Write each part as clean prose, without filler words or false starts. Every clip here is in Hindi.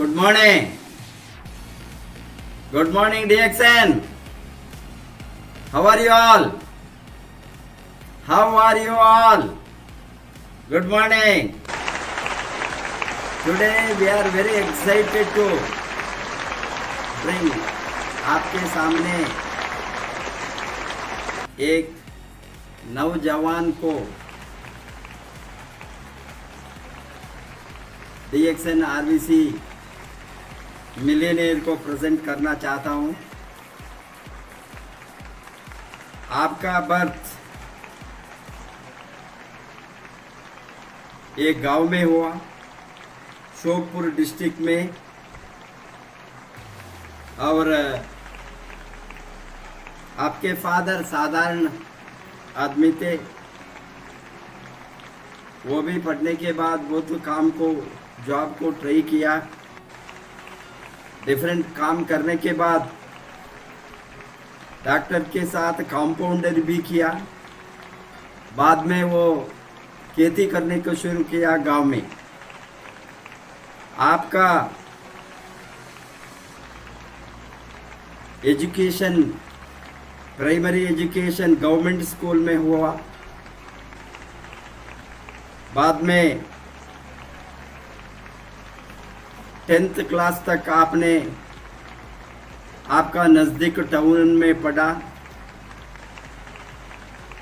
Good morning. Good morning, DXN. How are you all? How are you all? Good morning. Today we are very excited to bring आपके सामने एक नौजवान को DXN RVC मिलियनेयर को प्रेजेंट करना चाहता हूं। आपका बर्थ एक गांव में हुआ, शोकपुर डिस्ट्रिक्ट में, और आपके फादर साधारण आदमी थे। वो भी पढ़ने के बाद बहुत काम को, जॉब को ट्राई किया। डिफरेंट काम करने के बाद डॉक्टर के साथ कंपाउंडर भी किया। बाद में वो खेती करने को शुरू किया गांव में। आपका education, primary education government school में हुआ। बाद में 10th क्लास तक आपने आपका नज़दीक टाउन में पढ़ा।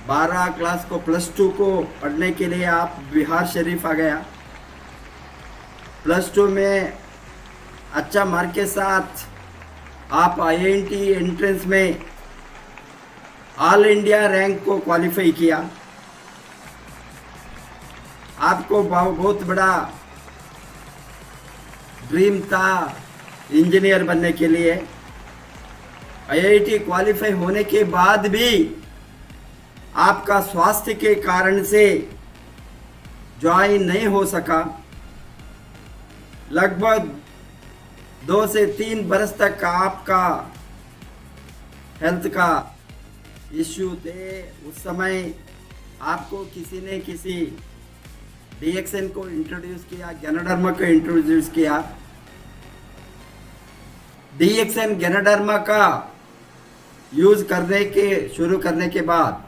12 क्लास को, +2 को पढ़ने के लिए आप बिहार शरीफ आ गया। +2 में अच्छा मार्क के साथ आप IIT एंट्रेंस में ऑल इंडिया रैंक को क्वालिफाई किया। आपको बहुत बड़ा ड्रीम था इंजीनियर बनने के लिए। IIT क्वालिफाई होने के बाद भी आपका स्वास्थ्य के कारण से ज्वाइन नहीं हो सका। लगभग 2 से 3 बरस तक आपका हेल्थ का इश्यू थे। उस समय आपको किसी DXN को इंट्रोड्यूस किया, गैनोडर्मा को इंट्रोड्यूस किया। DXN गैनोडर्मा का यूज शुरू करने के बाद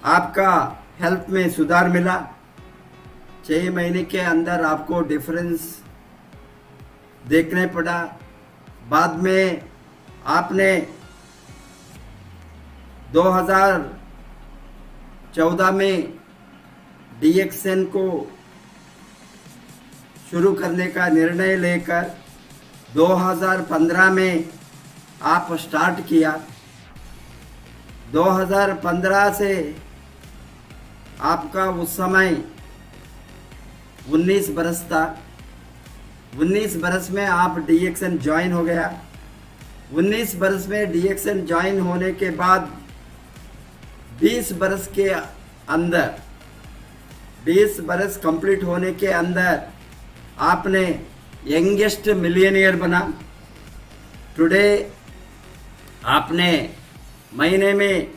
आपका हेल्थ में सुधार मिला। 6 महीने के अंदर आपको डिफरेंस देखने पड़ा। बाद में आपने 2014 में DXN को शुरू करने का निर्णय लेकर 2015 में आप स्टार्ट किया। 2015 से आपका उस समय 19 बरस था। 19 बरस में आप DXN ज्वाइन हो गया। 19 बरस में DXN ज्वाइन होने के बाद 20 बरस के अंदर, 20 बरस कंप्लीट होने के अंदर आपने यंगेस्ट मिलियनियर बना। टुडे आपने महीने में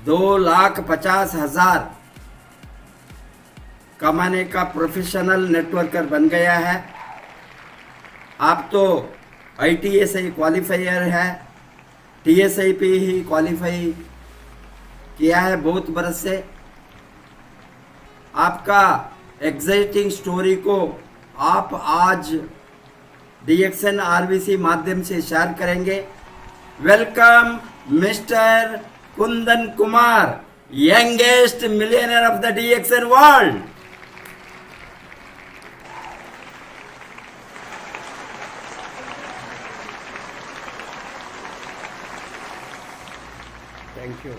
2,50,000 कमाने का प्रोफेशनल नेटवर्कर बन गया है। आप तो ITSI क्वालिफायर है, TSIP ही क्वालिफाई किया है बहुत बरस से। आपका एक्साइटिंग स्टोरी को आप आज DXN RVC माध्यम से शेयर करेंगे। Welcome mister Kundan Kumar, youngest millionaire of the DXN world. Thank you.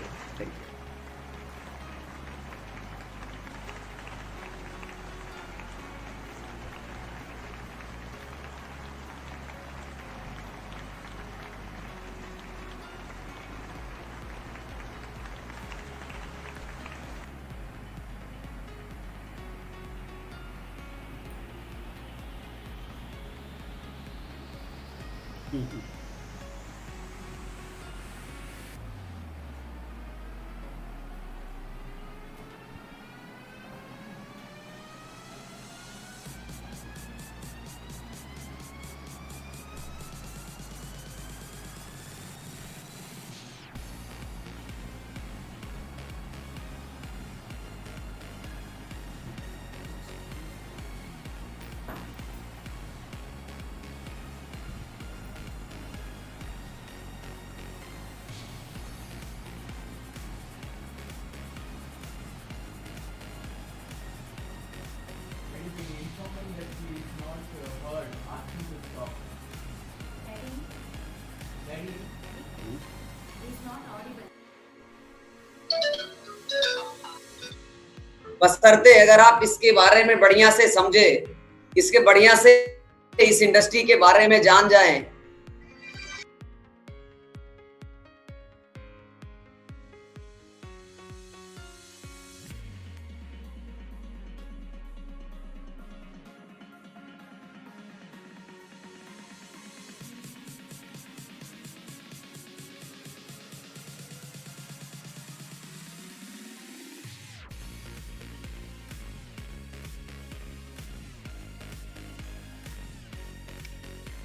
बशर्ते अगर आप इसके बारे में बढ़िया से समझे, इसके बढ़िया से इस इंडस्ट्री के बारे में जान जाएं।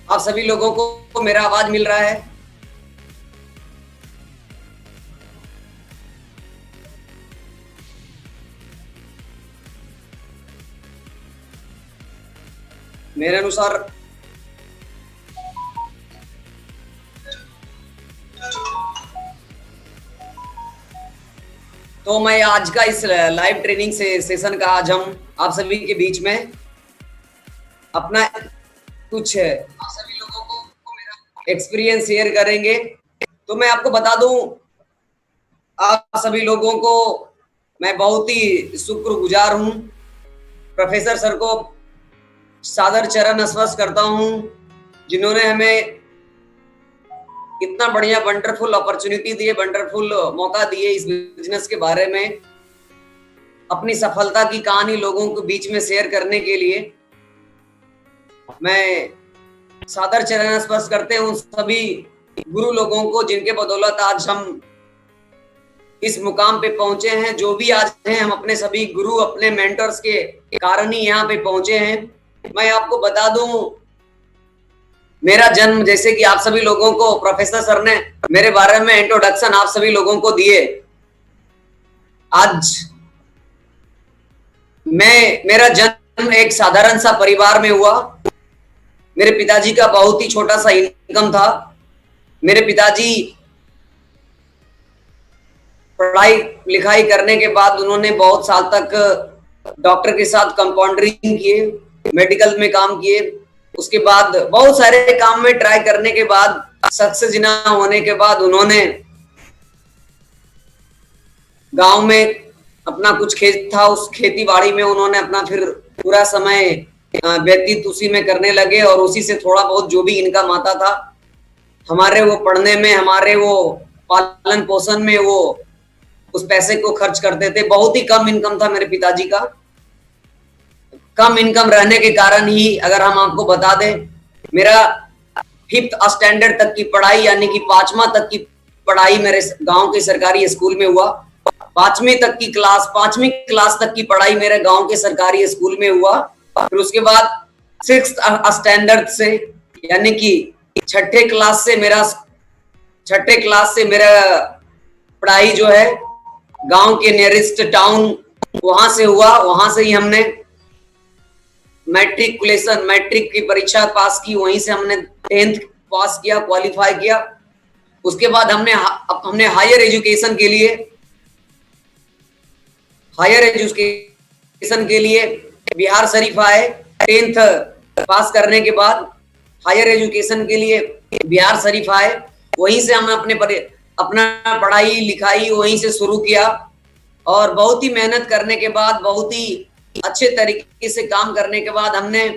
आप सभी लोगों को मेरा आवाज मिल रहा है? मेरे अनुसार तो मैं आज का इस लाइव ट्रेनिंग सेशन का आज हम आप सभी के बीच में अपना कुछ आप सभी लोगों को मेरा एक्सपीरियंस शेयर करेंगे। तो मैं आपको बता दूं, आप सभी लोगों को मैं बहुत ही शुक्रगुजार हूं। प्रोफेसर सर को सादर चरण स्पर्श करता हूं, जिन्होंने हमें इतना बढ़िया वंडरफुल अपॉर्चुनिटी दिए, वंडरफुल मौका दिए इस बिजनेस के बारे में अपनी सफलता की कहानी लोगों के बीच में शेयर करने के लिए। मैं सादर चरण स्पर्श करते हैं उन सभी गुरु लोगों को जिनके बदौलत आज हम इस मुकाम पे पहुंचे हैं। जो भी आज हैं, हम अपने सभी गुरु, अपने मेंटर्स के कारण ही यहाँ पे पहुंचे हैं। मैं आपको बता दूं, मेरा जन्म, जैसे कि आप सभी लोगों को प्रोफेसर सर ने मेरे बारे में इंट्रोडक्शन आप सभी लोगों को दिए। आज मेरा जन्म एक साधारण सा परिवार में हुआ। मेरे पिताजी का बहुत ही छोटा सा इनकम था। मेरे पिताजी पढ़ाई लिखाई करने के बाद उन्होंने बहुत साल तक डॉक्टर के साथ कंपाउंडरिंग किए, मेडिकल में काम किए। उसके बाद बहुत सारे काम में ट्राई करने के बाद सक्सेस ना होने के बाद उन्होंने गांव में अपना कुछ खेत था, उस खेती बाड़ी में उन्होंने अपना फिर पूरा समय व्यतीत उसी में करने लगे और उसी से थोड़ा बहुत जो भी इनकम आता था हमारे वो पढ़ने में, हमारे वो पालन पोषण में वो उस पैसे को खर्च करते थे। बहुत ही कम इनकम था मेरे पिताजी का। कम इनकम रहने के कारण ही अगर हम आपको बता दें, मेरा 5th स्टैंडर्ड तक की पढ़ाई यानी कि 5वां तक की पढ़ाई मेरे गांव के सरकारी स्कूल में हुआ। 5वीं क्लास तक की पढ़ाई मेरे गांव के सरकारी स्कूल में हुआ। फिर उसके बाद 6th स्टैंडर्ड से यानी कि 6ठे क्लास से मेरा पढ़ाई जो है गांव के नियरेस्ट टाउन वहां से हुआ। वहां से ही हमने मैट्रिक की परीक्षा पास की, वहीं से हमने 10th पास किया, क्वालिफाई किया। उसके बाद हमने हायर एजुकेशन के लिए बिहार शरीफ आए। 10th पास करने के बाद हायर एजुकेशन के लिए बिहार शरीफ आए। वहीं से हमने अपना पढ़ाई लिखाई वहीं से शुरू किया और बहुत ही मेहनत करने के बाद, बहुत ही अच्छे तरीके से काम करने के बाद हमने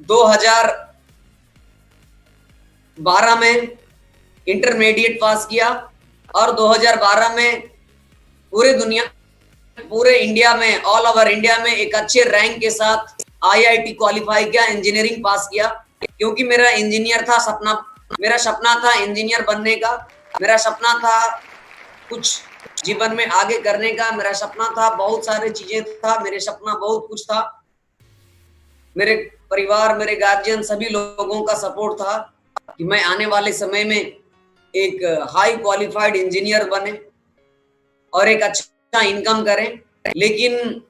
2012 में इंटरमीडिएट पास किया और 2012 में पूरे इंडिया में, ऑल ओवर इंडिया में एक अच्छे रैंक के साथ IIT क्वालिफाई किया, इंजीनियरिंग पास किया। क्योंकि मेरा सपना था इंजीनियर बनने का, मेरा सपना था कुछ जीवन में आगे करने का, मेरा सपना था बहुत सारी चीजें था, मेरे सपना बहुत कुछ था। मेरे परिवार, मेरे गार्जियन सभी लोगों का सपोर्ट था कि मैं आने वाले समय में एक हाई क्वालिफाइड इंजीनियर बने और एक अच्छा इनकम करें। लेकिन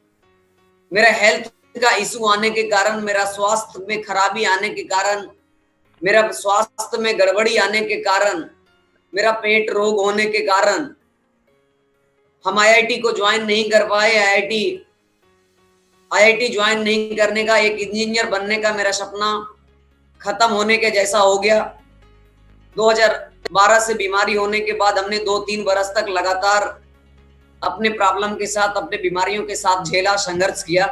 मेरा हेल्थ का इशू आने के कारण, मेरा स्वास्थ्य में खराबी आने के कारण, मेरा स्वास्थ्य में गड़बड़ी आने के कारण, मेरा पेट रोग होने के कारण हम IIT को ज्वाइन नहीं कर पाए। IIT ज्वाइन नहीं करने का, एक इंजीनियर बनने का मेरा सपना खत्म होने के जैसा हो गया। 2012 से बीमारी होने के बाद हमने 2-3 बरस तक लगातार अपने प्रॉब्लम के साथ, अपने बीमारियों के साथ झेला, संघर्ष किया,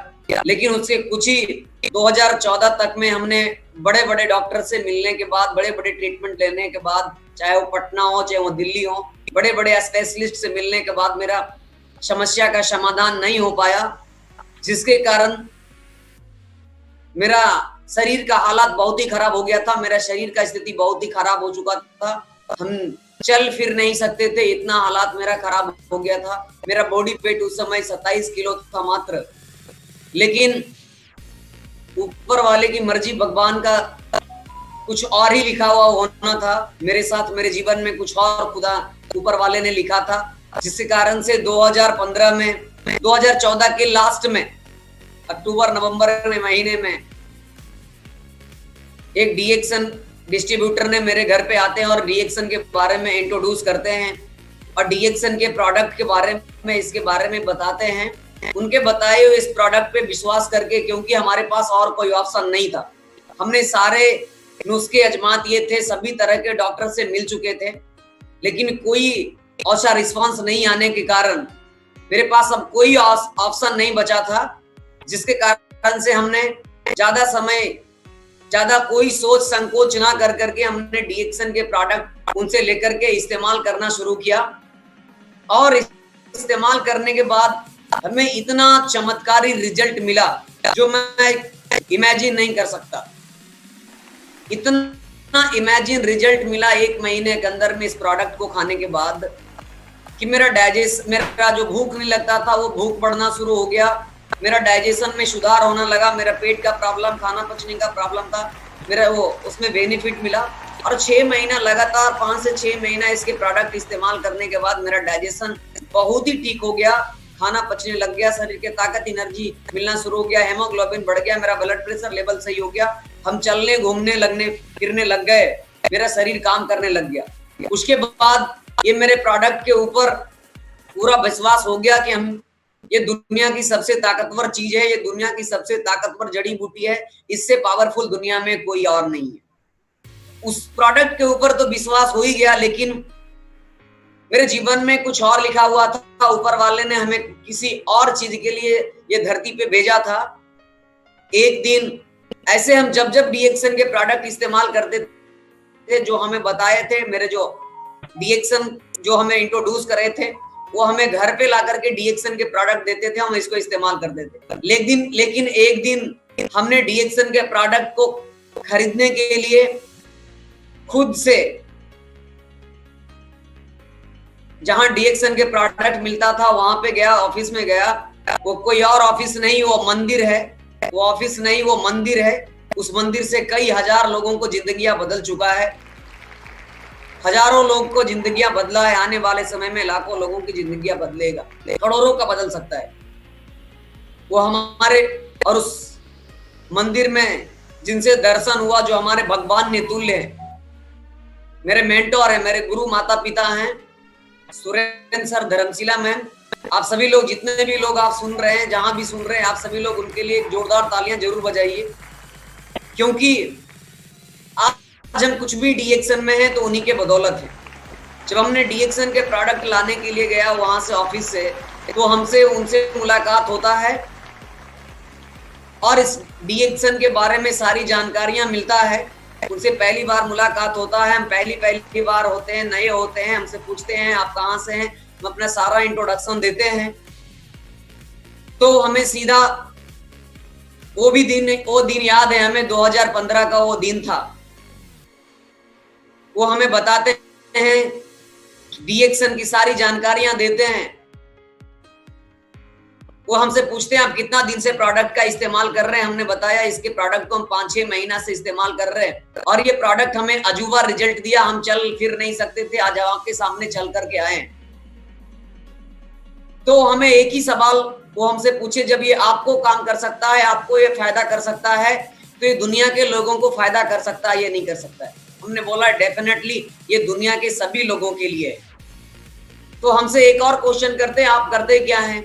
लेकिन उससे कुछ ही 2014 तक में हमने बड़े बड़े डॉक्टर से मिलने के बाद, बड़े बड़े ट्रीटमेंट लेने के बाद, चाहे वो पटना हो चाहे वो दिल्ली हो, बड़े बड़े स्पेशलिस्ट से मिलने के बाद मेरा समस्या का समाधान नहीं हो पाया, जिसके कारण मेरा शरीर का हालात बहुत ही खराब हो गया था। मेरा शरीर का स्थिति बहुत ही खराब हो चुका था। हम चल फिर नहीं सकते थे, इतना हालात मेरा खराब हो गया था। मेरा बॉडी वेट उस समय 27 किलो था मात्र। लेकिन ऊपर वाले की मर्जी, भगवान का कुछ और ही लिखा हुआ होना था मेरे साथ, मेरे जीवन में कुछ और खुदा ऊपर वाले ने लिखा था, जिसके कारण से 2015 में, 2014 के लास्ट में, अक्टूबर नवंबर में महीने में एक डीएक्सन डिस्ट्रीब्यूटर ने मेरे घर पे आते हैं और डीएक्सन के बारे में इंट्रोड्यूस करते हैं और डीएक्सन के प्रोडक्ट के बारे में, इसके बारे में बताते हैं। उनके बताए हुए इस प्रोडक्ट पे विश्वास करके, क्योंकि हमारे पास और कोई ऑप्शन नहीं था, हमने सारे नुस्खे आजमा दिए थे, सभी तरह के डॉक्टर से मिल चुके थे, लेकिन कोई अच्छा रिस्पांस नहीं आने के कारण मेरे पास अब कोई ऑप्शन नहीं बचा था, जिसके कारण से हमने ज्यादा कोई सोच संकोच ना कर करके हमने डीएक्सन के प्रोडक्ट उनसे लेकर के इस्तेमाल करना शुरू किया। और इस्तेमाल करने के बाद हमें इतना चमत्कारी रिजल्ट मिला जो मैं इमेजिन नहीं कर सकता। इतना इमेजिन रिजल्ट मिला 1 महीने के अंदर में इस प्रोडक्ट को खाने के बाद कि मेरा जो भूख नहीं लगता था वो भूख बढ़ना शुरू हो गया, मेरा डाइजेशन में सुधार होने लगा, मेरा पेट का प्रॉब्लम, खाना पचने का प्रॉब्लम था, मेरा वो उसमें बेनिफिट मिला। और 6 महीना लगातार, 5 से 6 महीना इसके प्रोडक्ट इस्तेमाल करने के बाद मेरा डाइजेशन बहुत ही ठीक हो गया, खाना पचने लग गया, शरीर के ताकत, एनर्जी मिलना शुरू हो गया, हेमोग्लोबिन बढ़ गया, मेरा ब्लड प्रेशर लेवल सही हो गया, हम चलने, घूमने, लगने फिरने लग गए, मेरा शरीर काम करने लग गया। उसके बाद ये मेरे प्रोडक्ट के ऊपर पूरा विश्वास हो गया कि ये दुनिया की सबसे ताकतवर चीज है, ये दुनिया की सबसे ताकतवर जड़ी बूटी है, इससे पावरफुल दुनिया में कोई और नहीं है। उस प्रोडक्ट के ऊपर तो विश्वास हो ही गया, लेकिन मेरे जीवन में कुछ और लिखा हुआ था। ऊपर वाले ने हमें किसी और चीज के लिए ये धरती पे भेजा था। एक दिन ऐसे हम जब डीएक्सन के प्रोडक्ट इस्तेमाल करते थे, जो हमें बताए थे, मेरे जो डीएक्सन जो हमें इंट्रोड्यूस करे थे, वो हमें घर पे ला करके डीएक्सन के प्रोडक्ट देते थे, हम इसको इस्तेमाल करते थे। लेकिन एक दिन हमने डीएक्सन के प्रोडक्ट को खरीदने के लिए खुद से, जहां डीएक्सन के प्रोडक्ट मिलता था वहां पे गया, ऑफिस में गया। वो कोई और ऑफिस नहीं, वो मंदिर है, वो ऑफिस नहीं, वो मंदिर है। उस मंदिर से कई हजार लोगों को जिंदगियां बदल चुका है, हजारों लोग को जिंदगियां बदला है, आने वाले समय में लाखों लोगों की जिंदगियां बदलेगा, करोड़ों का बदल सकता है वो हमारे। और उस मंदिर में जिनसे दर्शन हुआ, जो हमारे भगवान ने तुल्य है, मेरे मेंटोर है, मेरे गुरु माता पिता हैं, सुरेंद्र सर, धर्मशिला मैम, आप सभी लोग, जितने भी लोग आप सुन रहे हैं, जहां भी सुन रहे हैं, आप सभी लोग उनके लिए एक जोरदार तालियां जरूर बजाइए, क्योंकि आज हम कुछ भी डीएक्सन में है तो उन्हीं के बदौलत है। जब हमने डीएक्सन के प्रोडक्ट लाने के लिए गया वहां से, ऑफिस से, तो उनसे मुलाकात होता है और इस डीएक्सन के बारे में सारी जानकारियां मिलता है। उनसे पहली बार मुलाकात होता है, हम पहली बार होते हैं, नए होते हैं, हमसे पूछते हैं आप कहाँ से हैं, हम अपना सारा इंट्रोडक्शन देते हैं। तो हमें सीधा वो दिन याद है हमें, 2015 का वो दिन था। वो हमें बताते हैं, डीएक्सन की सारी जानकारियां देते हैं। वो हमसे पूछते हैं आप कितना दिन से प्रोडक्ट का इस्तेमाल कर रहे हैं। हमने बताया इसके प्रोडक्ट को हम 5-6 महीना से इस्तेमाल कर रहे हैं और ये प्रोडक्ट हमें अजूबा रिजल्ट दिया, हम चल फिर नहीं सकते थे, आज आपके सामने चल करके आए। तो हमें एक ही सवाल वो हमसे पूछे, जब ये आपको काम कर सकता है, आपको ये फायदा कर सकता है, तो ये दुनिया के लोगों को फायदा कर सकता है, ये नहीं कर सकता है। हमने बोला डेफिनेटली ये दुनिया के सभी लोगों के लिए है। तो हमसे एक और क्वेश्चन करते हैं, आप करते क्या हैं?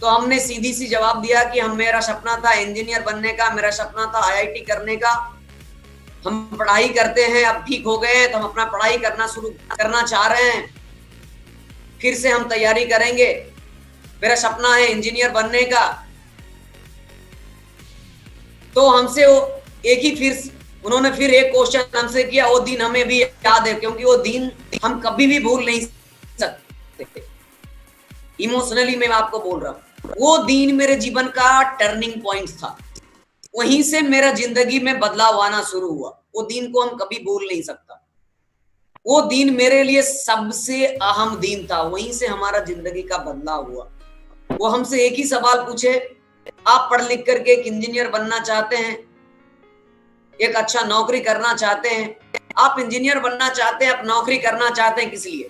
तो हमने सीधी सी जवाब दिया कि मेरा सपना था इंजीनियर बनने का, मेरा सपना था आईआईटी करने का। हम पढ़ाई करते हैं, अब ठीक हो गए हैं तो हम अपना पढ़ाई शुरू करना चाह रहे हैं, फिर से हम तैयारी करेंगे। मेरा सपना है इंजीनियर बनने का। तो हमसे वो एक ही फिर उन्होंने फिर एक क्वेश्चन हमसे किया, वो दिन हमें भी याद है, क्योंकि वो दिन हम कभी भी भूल नहीं सकते। इमोशनली मैं आपको बोल रहा हूं, वो दिन मेरे जीवन का टर्निंग पॉइंट था। वहीं से मेरा जिंदगी में बदलाव आना शुरू हुआ। वो दिन को हम कभी भूल नहीं सकता। वो दिन मेरे लिए सबसे अहम दिन था। वहीं से हमारा जिंदगी का बदलाव हुआ। वो हमसे एक ही सवाल पूछे, आप पढ़ लिख करके एक इंजीनियर बनना चाहते हैं, एक अच्छा नौकरी करना चाहते हैं, आप इंजीनियर बनना चाहते हैं, आप नौकरी करना चाहते हैं, किस लिए?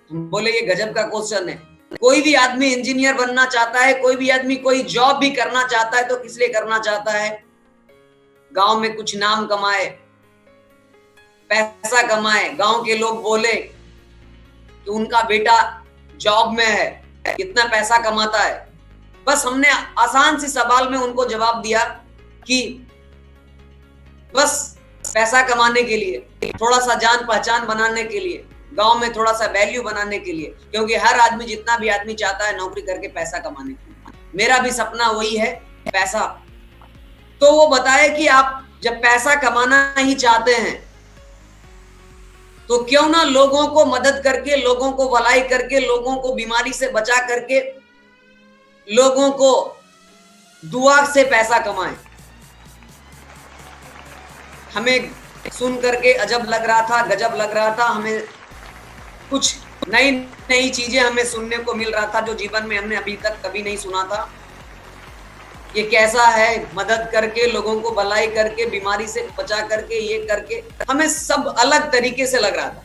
हम बोले ये गजब का क्वेश्चन है। कोई भी आदमी इंजीनियर बनना चाहता है, कोई भी आदमी कोई जॉब भी करना चाहता है, तो किस लिए करना चाहता है? गांव में कुछ नाम कमाए, पैसा कमाए, गांव के लोग बोले कि उनका बेटा जॉब में है, कितना पैसा कमाता है। बस हमने आसान सी सवाल में उनको जवाब दिया कि बस पैसा कमाने के लिए, थोड़ा सा जान पहचान बनाने के लिए, गांव में थोड़ा सा वैल्यू बनाने के लिए, क्योंकि हर आदमी, जितना भी आदमी चाहता है नौकरी करके पैसा कमाने के लिए। मेरा भी सपना वही है, पैसा। तो वो बताए कि आप जब पैसा कमाना ही चाहते हैं तो क्यों ना लोगों को मदद करके, लोगों को भलाई करके, लोगों को बीमारी से बचा करके, लोगों को दुआ से पैसा कमाएं। हमें सुन करके अजब लग रहा था, गजब लग रहा था। हमें कुछ नई नई चीजें हमें सुनने को मिल रहा था जो जीवन में हमने अभी तक कभी नहीं सुना था। ये कैसा है, मदद करके, लोगों को भलाई करके, बीमारी से बचा करके, ये करके, हमें सब अलग तरीके से लग रहा था।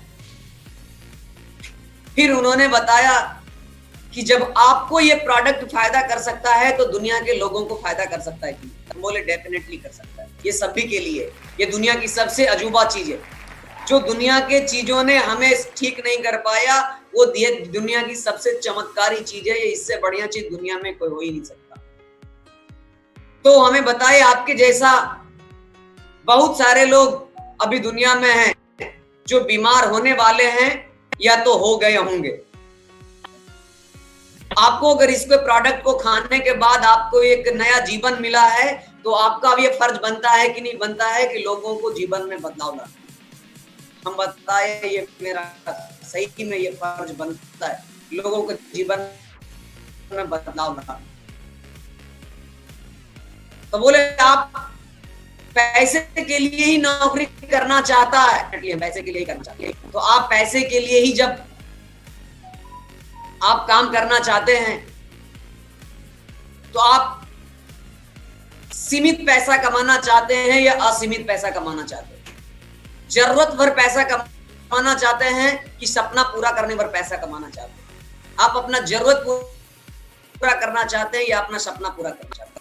फिर उन्होंने बताया कि जब आपको ये प्रोडक्ट फायदा कर सकता है तो दुनिया के लोगों को फायदा कर सकता है कि? हम बोले डेफिनेटली कर सकता है। ये सभी के लिए, ये दुनिया की सबसे अजूबा चीज है। जो दुनिया के चीजों ने हमें ठीक नहीं कर पाया, वो दुनिया की सबसे चमत्कारी चीज है। ये इससे बढ़िया चीज दुनिया में कोई हो ही नहीं सकता। तो हमें बताए, आपके जैसा बहुत सारे लोग अभी दुनिया में हैं जो बीमार होने वाले हैं या तो हो गए होंगे। आपको अगर इसके प्रोडक्ट को खाने के बाद आपको एक नया जीवन मिला है, तो आपका भी ये फर्ज बनता है कि नहीं बनता है कि लोगों को जीवन में बदलाव लाना। हम बताए ये मेरा सही में ये फर्ज बनता है, लोगों के जीवन में बदलाव लाना। तो बोले आप पैसे के लिए ही नौकरी करना चाहता है, पैसे के लिए ही करना चाहते हैं। तो आप पैसे के लिए ही जब आप काम करना चाहते हैं तो आप सीमित पैसा कमाना चाहते हैं या असीमित पैसा कमाना चाहते हैं? जरूरत भर पैसा कमाना चाहते हैं कि सपना पूरा करने भर पैसा कमाना चाहते हैं? आप अपना जरूरत पूरा करना चाहते हैं या अपना सपना पूरा करना चाहते हैं?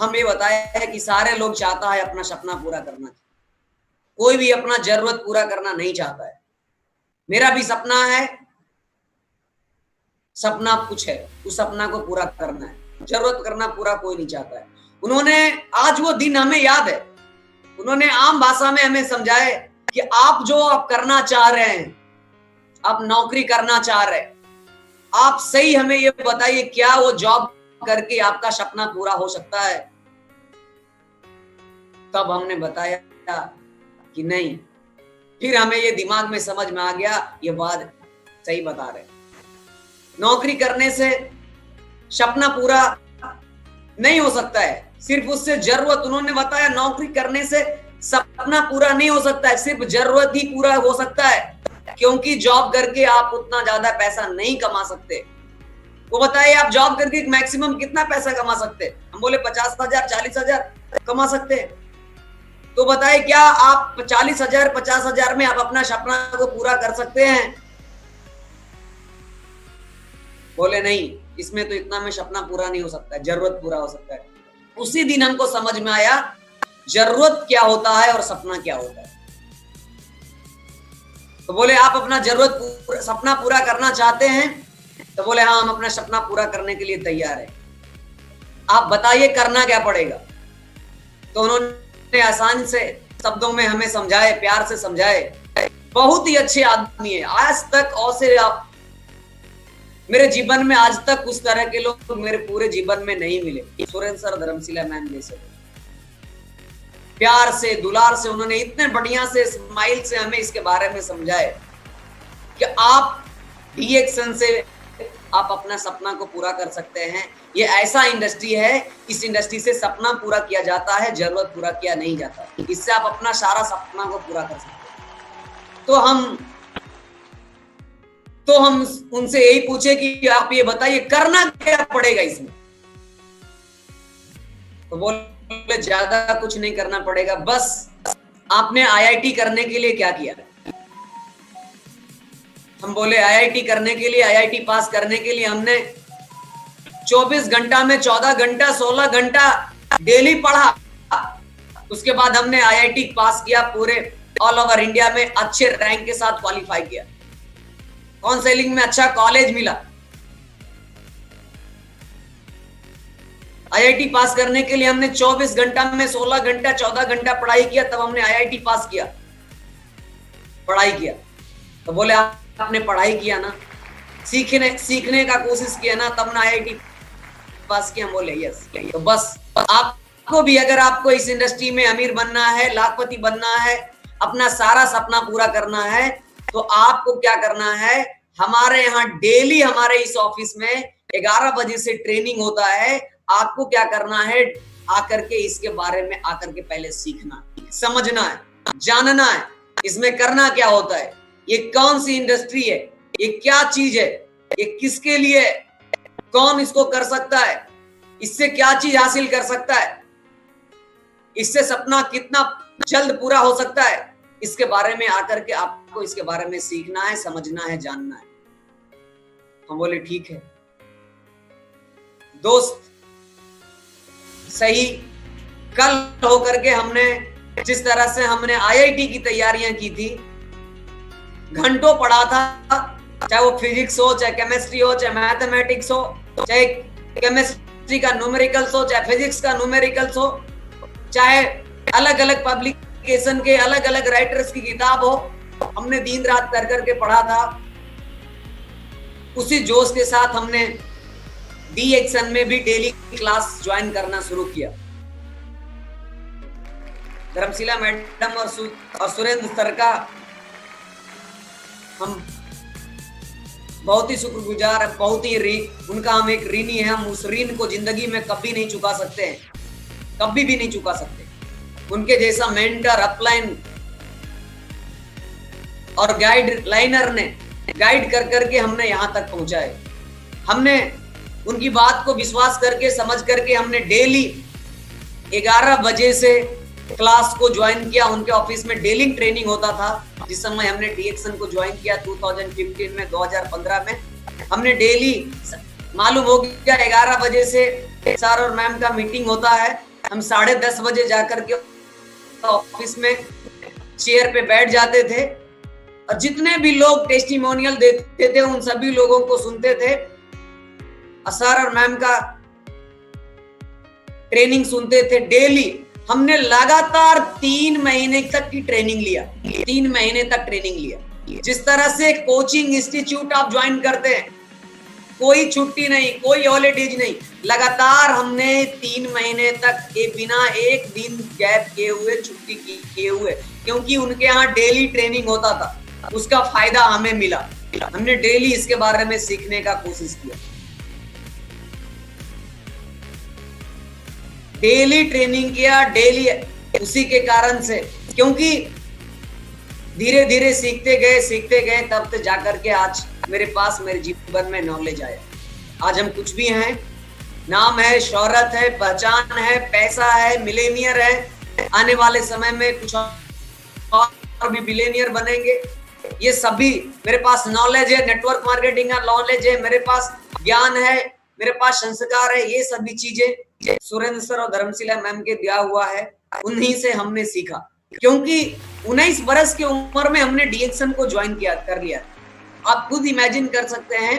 हम ये बताया है कि सारे लोग चाहता है अपना सपना पूरा करना, कोई भी अपना जरूरत पूरा करना नहीं चाहता है। मेरा भी सपना है, सपना कुछ है, उस सपना को पूरा करना है। जरूरत करना पूरा कोई नहीं चाहता है। उन्होंने आज वो दिन हमें याद है, उन्होंने आम भाषा में हमें समझाए कि आप जो आप करना चाह रहे हैं, आप नौकरी करना चाह रहे हैं, आप सही हमें ये बताइए क्या वो जॉब करके आपका सपना पूरा हो सकता है? तब हमने बताया कि नहीं। फिर हमें ये दिमाग में समझ में आ गया, ये बात सही बता रहे। नौकरी करने से सपना पूरा नहीं हो सकता है, सिर्फ उससे जरूरत, उन्होंने बताया नौकरी करने से सपना पूरा नहीं हो सकता है, सिर्फ जरूरत ही पूरा हो सकता है, क्योंकि जॉब करके आप उतना ज्यादा पैसा नहीं कमा सकते। वो बताइए आप जॉब करके मैक्सिमम कितना पैसा कमा सकते हैं? हम बोले 50,000 40,000 कमा सकते हैं। तो बताइए क्या आप 40,000 50,000 में आप अपना सपना को पूरा कर सकते हैं? बोले नहीं, इसमें तो इतना में सपना पूरा नहीं हो सकता है, जरूरत पूरा हो सकता है। उसी दिन हमको समझ में आया जरूरत क्या होता है और सपना क्या होता है। तो बोले आप अपना सपना पूरा करना चाहते हैं? तो बोले हाँ, हम अपना सपना पूरा करने के लिए तैयार है। आप बताइए करना क्या पड़ेगा? तो उन्होंने आसान से शब्दों में हमें समझाए, प्यार से समझाए। बहुत ही अच्छे आदमी है, आज तक मेरे जीवन में आज तक उस तरह के लोग मेरे पूरे जीवन में नहीं मिले। सुरेंद्र सर, धर्मशिला मैम जैसे प्यार से, दुलार से उन्होंने इतने बढ़िया से स्माइल से हमें इसके बारे में समझाए कि आप डीएक्सन से आप अपना सपना को पूरा कर सकते हैं। ये ऐसा इंडस्ट्री है, इस इंडस्ट्री से सपना पूरा किया जाता है, जरूरत पूरा किया नहीं जाता। इससे आप अपना सारा सपना को पूरा कर सकते हैं। तो हम उनसे यही पूछे कि आप ये बताइए करना क्या पड़ेगा इसमें। तो बोले ज्यादा कुछ नहीं करना पड़ेगा, बस आपने आईआईटी करने के लिए क्या किया। हम बोले आईआईटी करने के लिए, आईआईटी पास करने के लिए हमने 24 घंटा में 14 घंटा 16 घंटा डेली पढ़ा। उसके बाद हमने आईआईटी पास किया, पूरे ऑल ओवर इंडिया में अच्छे रैंक के साथ क्वालिफाई किया, काउंसलिंग में अच्छा कॉलेज मिला। आईआईटी पास करने के लिए हमने 24 घंटा में 16 घंटा 14 घंटा पढ़ाई किया, तब हमने आईआईटी पास किया, पढ़ाई किया। तो बोले आपने पढ़ाई किया ना, सीखने का कोशिश किया ना, तब ना आईआईटी पास किया। हम बोले यस। तो बस आपको भी, अगर आपको इस इंडस्ट्री में अमीर बनना है, लाखपति बनना है, अपना सारा सपना पूरा करना है, तो आपको क्या करना है, हमारे यहाँ डेली हमारे इस ऑफिस में 11 बजे से ट्रेनिंग होता है। आपको क्या करना है, आकर के इसके बारे में आकर के पहले सीखना, समझना है, जानना है, इसमें करना क्या होता है, ये कौन सी इंडस्ट्री है, ये क्या चीज है, ये किसके लिए है, कौन इसको कर सकता है, इससे क्या चीज हासिल कर सकता है, इससे सपना कितना जल्द पूरा हो सकता है, इसके बारे में आकर के आपको इसके बारे में सीखना है, समझना है, जानना है। हम बोले ठीक है दोस्त, सही। कल होकर के हमने जिस तरह से हमने आईआईटी की तैयारियां की थी, घंटों पढ़ा था, चाहे वो फिजिक्स हो, चाहे केमिस्ट्री हो, चाहे मैथमेटिक्स हो, चाहे केमिस्ट्री का न्यूमेरिकल्स हो, चाहे फिजिक्स का न्यूमेरिकल्स हो, चाहे अलग अलग पब्लिकेशन के अलग अलग राइटर्स की किताब हो, हमने दिन रात कर करके पढ़ा था। उसी जोश के साथ हमने डीएक्सन में भी डेली क्लास ज्वाइन करना शुरू किया। धर्मशिला मैडम और सुरेंद्र सर का हम बहुत ही शुक्रगुजार है, बहुत ही उनका हम एक ऋणी है। हम उस ऋण को जिंदगी में कभी नहीं चुका सकते हैं, कभी भी नहीं चुका सकते। उनके जैसा मेंटर, अपलाइन और गाइड लाइनर ने गाइड कर करके हमने यहां तक पहुंचा है। हमने उनकी बात को विश्वास करके, समझ करके हमने डेली 11 बजे से क्लास को ज्वाइन किया। उनके ऑफिस में डेली ट्रेनिंग होता था। जिस समय हमने डीएक्सन को ज्वाइन किया 2015 में, 2015 में, हमने डेली मालूम हो गया 11 बजे से सर और मैम का मीटिंग होता है। हम 10:30 बजे जाकर के ऑफिस में चेयर पे बैठ जाते थे और जितने भी लोग टेस्टिमोनियल देते थे उन सभी लोगों को सुनते थे, सर और मैम का ट्रेनिंग सुनते थे डेली। हमने लगातार 3 महीने तक की ट्रेनिंग लिया, 3 महीने तक ट्रेनिंग लिया। जिस तरह से कोचिंग इंस्टीट्यूट आप ज्वाइन करते हैं, कोई छुट्टी नहीं, कोई हॉलीडेज नहीं, लगातार हमने 3 महीने तक बिना एक दिन गैप किए हुए, छुट्टी किए हुए, क्योंकि उनके यहाँ डेली ट्रेनिंग होता था, उसका फायदा हमें मिला। हमने डेली इसके बारे में सीखने का कोशिश किया, डेली ट्रेनिंग किया, डेली। उसी के कारण से, क्योंकि धीरे धीरे सीखते गए, तब से जाकर के आज मेरे पास, मेरे जीवन में नॉलेज आया। आज हम कुछ भी हैं, नाम है, शोहरत है, पहचान है, पैसा है, मिलेनियर है, आने वाले समय में कुछ और भी बिलेनियर बनेंगे। ये सभी मेरे पास नॉलेज है, नेटवर्क मार्केटिंग का नॉलेज है, मेरे पास ज्ञान है, मेरे पास संस्कार है। ये सभी चीजें सुरेंद्र सर और धर्मशिला मैम के दिया हुआ है, उन्हीं से हमने सीखा। क्योंकि 19 वर्ष की उम्र में हमने डीएक्सन को ज्वाइन कर लिया। आप खुद इमेजिन कर सकते हैं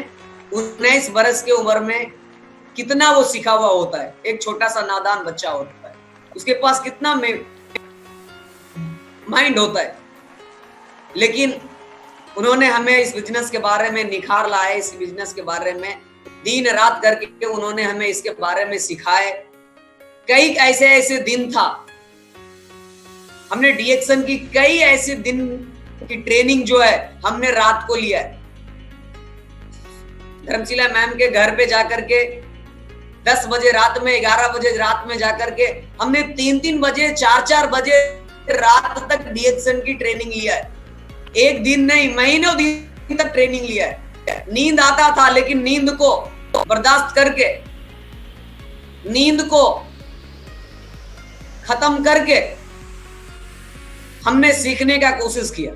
19 वर्ष की उम्र में कितना वो सीखा हुआ होता है। एक छोटा सा नादान बच्चा होता है, उसके पास कितना माइंड होता है। लेकिन उन्होंने हमें इस बिजनेस के बारे में निखार लाया, इस बिजनेस के बारे में दिन रात करके उन्होंने हमें इसके बारे में सिखाए। कई ऐसे ऐसे दिन था, हमने डीएक्सन की कई ऐसे दिन की ट्रेनिंग जो है हमने रात को लिया है। धर्मशिला मैम के घर पे जाकर के 10 बजे रात में, 11 बजे रात में जाकर के हमने 3-3 बजे, 4-4 बजे रात तक डीएक्सन की ट्रेनिंग लिया है। एक दिन नहीं, महीनों दिन तक ट्रेनिंग लिया है। नींद आता था, लेकिन नींद को बर्दाश्त करके, नींद को खत्म करके हमने सीखने का कोशिश किया।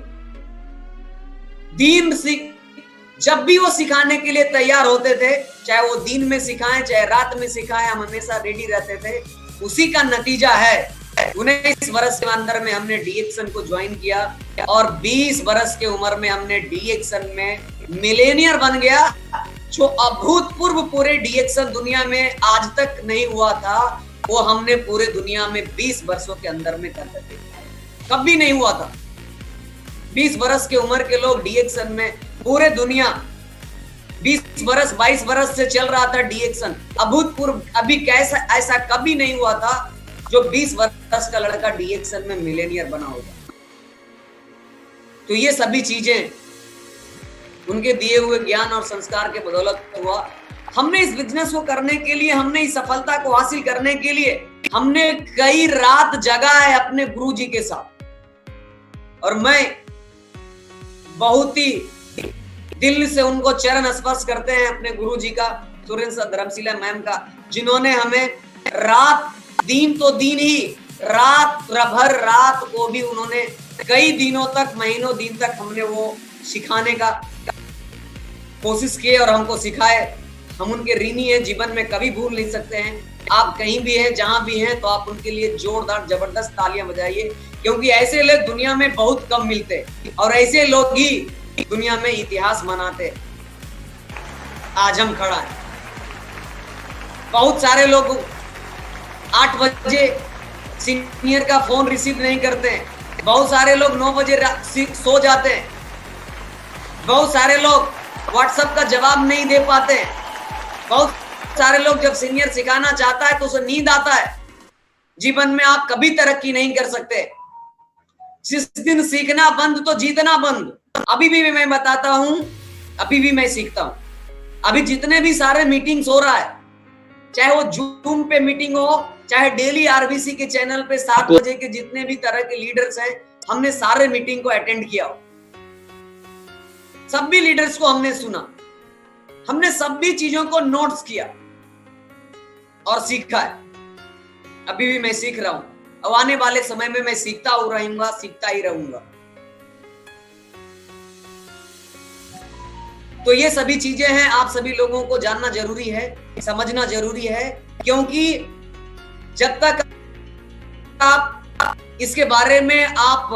जब भी वो सिखाने के लिए तैयार होते थे, चाहे वो दिन में सिखाएं चाहे रात में सिखाएं, हम हमेशा रेडी रहते थे। उसी का नतीजा है 19 वर्ष के अंदर में हमने डीएक्सन को ज्वाइन किया और 20 वर्ष के उम्र में हमने डीएक्सन में मिलेनियर बन गया, जो अभूतपूर्व पूरे डीएक्सन दुनिया में आज तक नहीं हुआ था। वो हमने पूरे दुनिया में 20 वर्षों के अंदर में कर सके, कभी नहीं हुआ था। 20 वर्ष के उम्र के लोग डीएक्सन में, पूरे दुनिया 20 वर्ष 22 वर्ष से चल रहा था डीएक्सन, अभूतपूर्व। अभी कैसा ऐसा कभी नहीं हुआ था जो 20 वर्ष का लड़का डीएक्सन में मिलेनियर बना होगा। तो ये सभी चीजें उनके दिए हुए ज्ञान और संस्कार के बदौलत हुआ। हमने इस बिजनेस को करने के लिए, हमने इस सफलता को हासिल करने के लिए हमने कई रात जगा है अपने गुरुजी के साथ। और मैं बहुत ही दिल से उनको चरण स्पर्श करते हैं अपने गुरुजी का, सुरेंद्र धर्मशिला मैम का, जिन्होंने हमें रात दिन तो दिन ही, रात भर रात को भी उन्होंने कई दिनों तक, महीनों दिन तक हमने वो सिखाने का कोशिश की और हमको सिखाए। हम उनके ऋणी हैं, जीवन में कभी भूल नहीं सकते हैं। आप कहीं भी हैं, जहां भी हैं, तो आप उनके लिए जोरदार जबरदस्त तालियां बजाइए, क्योंकि ऐसे लोग दुनिया में बहुत कम मिलते और ऐसे लोग ही दुनिया में इतिहास बनाते। आज हम खड़ा है। बहुत सारे लोग 8 बजे सीनियर का फोन रिसीव नहीं करते हैं, बहुत सारे लोग 9 बजे सो जाते हैं, बहुत सारे लोग व्हाट्सएप का जवाब नहीं दे पाते हैं, बहुत सारे लोग जब सीनियर सिखाना चाहता है तो उसे नींद आता है। जीवन में आप कभी तरक्की नहीं कर सकते। जिस दिन सीखना बंद तो जीतना बंद। अभी भी मैं बताता हूं, अभी भी मैं सीखता हूं। अभी जितने भी सारे मीटिंग्स हो रहा है, चाहे वो जूम पे मीटिंग हो, चाहे डेली आरबीसी के चैनल पे 7 बजे के जितने भी तरह के लीडर्स हैं, हमने सारे मीटिंग को अटेंड किया हो। सभी लीडर्स को हमने सुना, हमने सभी चीजों को नोट्स किया और सीखा है। अभी भी मैं सीख रहा हूं। अब आने वाले समय में मैं सीखता रहूंगा, सीखता ही रहूंगा। तो ये सभी चीजें हैं, आप सभी लोगों को जानना जरूरी है, समझना जरूरी है, क्योंकि जब तक आप इसके बारे में आप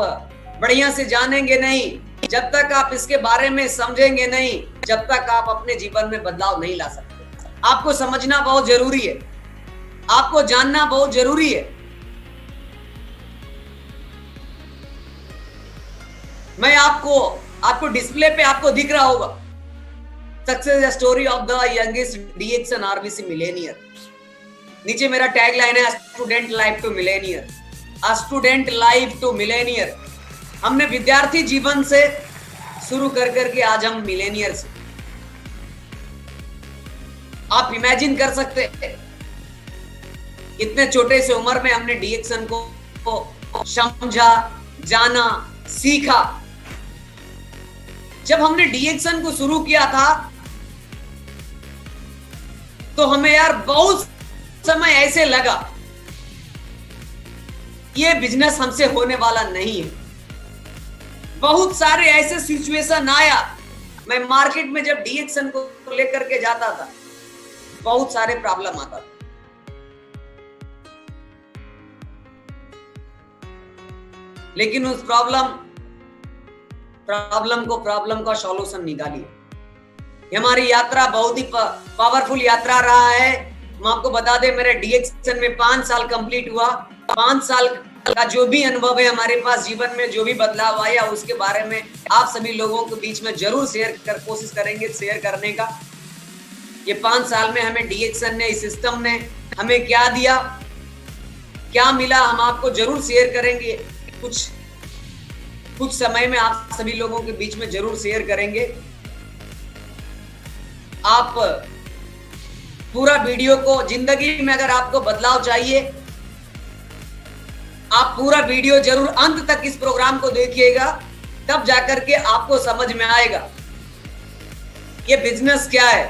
बढ़िया से जानेंगे नहीं, जब तक आप इसके बारे में समझेंगे नहीं, जब तक आप अपने जीवन में बदलाव नहीं ला सकते। आपको समझना बहुत जरूरी है, आपको जानना बहुत जरूरी है। मैं आपको डिस्प्ले पे आपको दिख रहा होगा, success story of the youngest DXN RBC millionaire. नीचे मेरा टैग लाइन है, student life to millionaire, student life to millionaire. हमने विद्यार्थी जीवन से शुरू कर करके आज हम मिलेनियर से। आप इमेजिन कर सकते हैं, इतने छोटे से उम्र में हमने डीएक्सन को समझा, जाना, सीखा। जब हमने डीएक्सन को शुरू किया था तो हमें यार बहुत समय ऐसे लगा ये बिजनेस हमसे होने वाला नहीं है। बहुत सारे ऐसे सिचुएशन आया, मैं मार्केट में जब डीएक्सन को लेकर के जाता था, बहुत सारे प्रॉब्लम आता था। लेकिन उस प्रॉब्लम का सॉल्यूशन निकालिए। हमारी यात्रा बहुत ही पावरफुल यात्रा रहा है। हम आपको बता दें, मेरे डीएक्सन में 5 साल कंप्लीट हुआ। 5 साल का जो भी अनुभव है हमारे पास, जीवन में जो भी बदलाव आया, उसके बारे में आप सभी लोगों के बीच में जरूर कोशिश करेंगे शेयर करने का। ये 5 साल में हमें डीएक्सन ने, इस सिस्टम ने हमें क्या दिया, क्या मिला, हम आपको जरूर शेयर करेंगे। कुछ समय में आप सभी लोगों के बीच में जरूर शेयर करेंगे। आप पूरा वीडियो को, जिंदगी में अगर आपको बदलाव चाहिए, आप पूरा वीडियो जरूर अंत तक इस प्रोग्राम को देखिएगा, तब जाकर के आपको समझ में आएगा ये बिजनेस क्या है,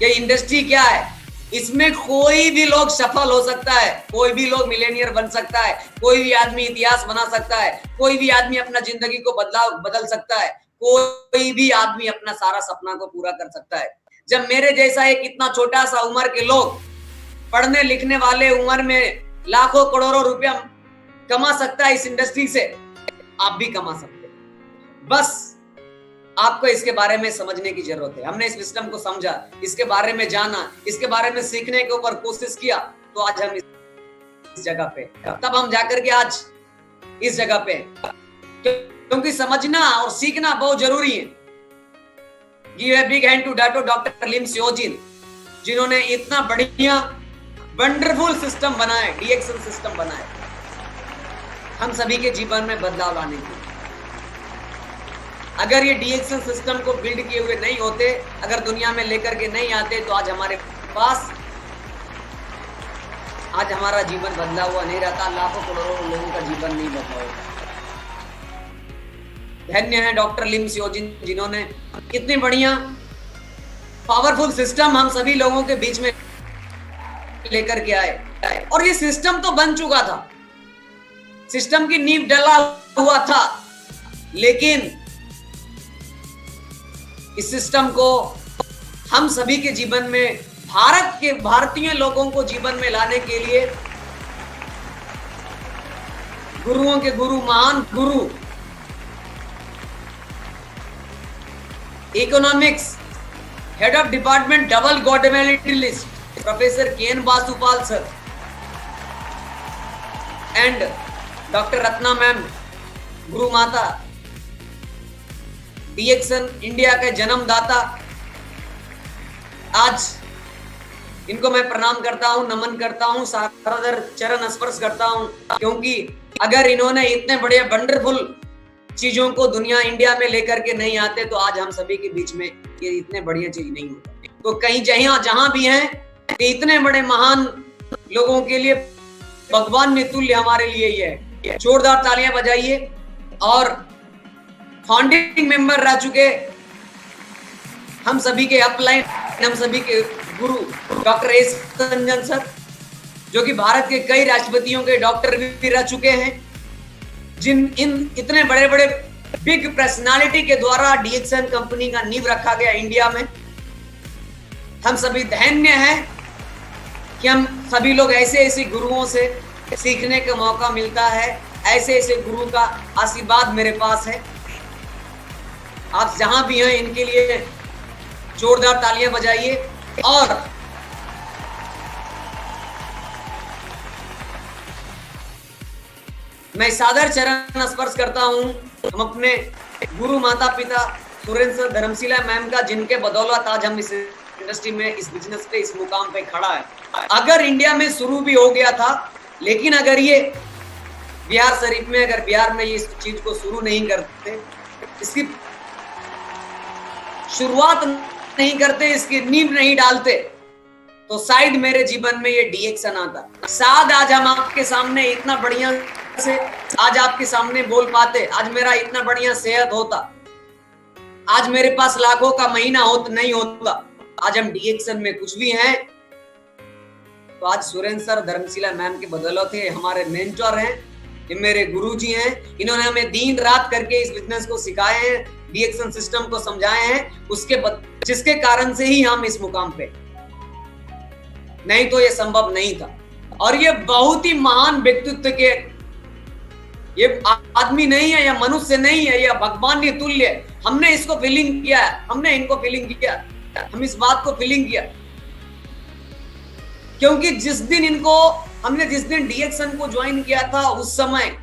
ये इंडस्ट्री क्या है। इसमें कोई भी लोग सफल हो सकता है, कोई भी लोग मिलेनियर बन सकता है, कोई भी आदमी इतिहास बना सकता है, कोई भी आदमी अपना जिंदगी को बदल सकता है, कोई भी आदमी अपना सारा सपना को पूरा कर सकता है। जब मेरे जैसा एक इतना छोटा सा उम्र के लोग, पढ़ने लिखने वाले उम्र में लाखों करोड़ों रुपया कमा सकता है इस इंडस्ट्री से, आप भी कमा सकते हैं। बस आपको इसके बारे में समझने की जरूरत है। हमने इस सिस्टम को समझा, इसके बारे में जाना, इसके बारे में सीखने के ऊपर कोशिश किया, तो आज हम इस जगह पे, तब हम जाकर के आज इस जगह पे, क्योंकि समझना और सीखना बहुत जरूरी है। Give a big hand to doctor Lim Siow Jin, जिन्होंने इतना बढ़िया वंडरफुल सिस्टम बनाया, डीएक्सन सिस्टम बनाया हम सभी के जीवन में बदलाव लाने के लिए। अगर ये डीएक्सन सिस्टम को बिल्ड किए हुए नहीं होते, अगर दुनिया में लेकर के नहीं आते, तो आज हमारे पास, आज हमारा जीवन बदला हुआ नहीं रहता, लाखों करोड़ों लोगों का जीवन नहीं बदला होता। धन्य है डॉक्टर लिम सियोजिन, जिन्होंने इतनी बढ़िया पावरफुल सिस्टम हम सभी लोगों के बीच में लेकर के आए। और ये सिस्टम तो बन चुका था, सिस्टम की नींव डला हुआ था, लेकिन इस सिस्टम को हम सभी के जीवन में, भारतीय लोगों को जीवन में लाने के लिए गुरुओं के गुरु, महान गुरु, economics head of department double gold medalist professor K N. Basupal sir and doctor Ratna ma'am, गुरु माता, डीएक्सन इंडिया के जन्मदाता, आज इनको मैं प्रणाम करता हूं, नमन करता हूं, सादर चरण स्पर्श करता हूं, क्योंकि अगर इन्होंने इतने बड़े वंडरफुल चीजों को दुनिया, इंडिया में लेकर के नहीं आते, तो आज हम सभी के बीच में ये इतने बढ़िया चीज नहीं होती। तो कहीं जहां भी हैं, इतने बड़े महान लोगों के लिए भगवान ने तुल्य हमारे लिए ये है। जोरदार तालियां बजाइए। और फाउंडिंग मेंबर रह चुके हम सभी के अपलाइन, हम सभी के गुरु डॉक्टर एस रंजन सर, जो कि भारत के कई राष्ट्रपतियों के डॉक्टर भी रह चुके हैं, इतने बड़े बड़े बिग पर्सनालिटी के द्वारा डीएक्सन कंपनी का नींव रखा गया इंडिया में। हम सभी धन्य हैं कि हम सभी लोग ऐसे गुरुओं से सीखने का मौका मिलता है, ऐसे गुरु का आशीर्वाद मेरे पास है। आप जहां भी हैं, इनके लिए जोरदार तालियां बजाइए। और मैं सादर चरण स्पर्श करता हूं हम अपने गुरु माता पिता सुरेंद्र धर्मशिला मैम का, जिनके बदौलत आज हम इस इंडस्ट्री में, इस बिजनेस पे, इस मुकाम पे खड़ा है। अगर इंडिया में शुरू भी हो गया था, लेकिन अगर ये बिहार शरीफ में, अगर बिहार में ये इस चीज को शुरू नहीं करते, इसकी शुरुआत नहीं करते, इसकी नींव नहीं डालते, तो शायद मेरे जीवन में ये डीएक्सन आता। शायद आज हम आपके सामने इतना बढ़िया से आज आपके सामने बोल पाते, आज मेरा इतना बढ़िया सेहत होता, आज मेरे पास लाखों का महीना नहीं होता। आज हम डीएक्सन में कुछ भी हैं, तो आज सुरेंद्र सर, धर्मशिला मैम के बदौलत है। हमारे मेंटोर हैं, ये मेरे गुरुजी हैं, इन्होंने हमें दिन रात करके इस बिजनेस को सिखाए हैं, डीएक्सन सिस्टम को समझाए हैं, जिसके कारण से ही हम इस मुकाम पे, नहीं तो ये संभव नहीं था। और ये बहुत ही महान व्यक्तित्व के, ये आदमी नहीं है, या मनुष्य नहीं है, यह भगवान ने तुल्य है। हमने इसको फीलिंग किया, हमने इनको फीलिंग किया, हम इस बात को फीलिंग किया, क्योंकि जिस दिन डीएक्सन को ज्वाइन किया था, उस समय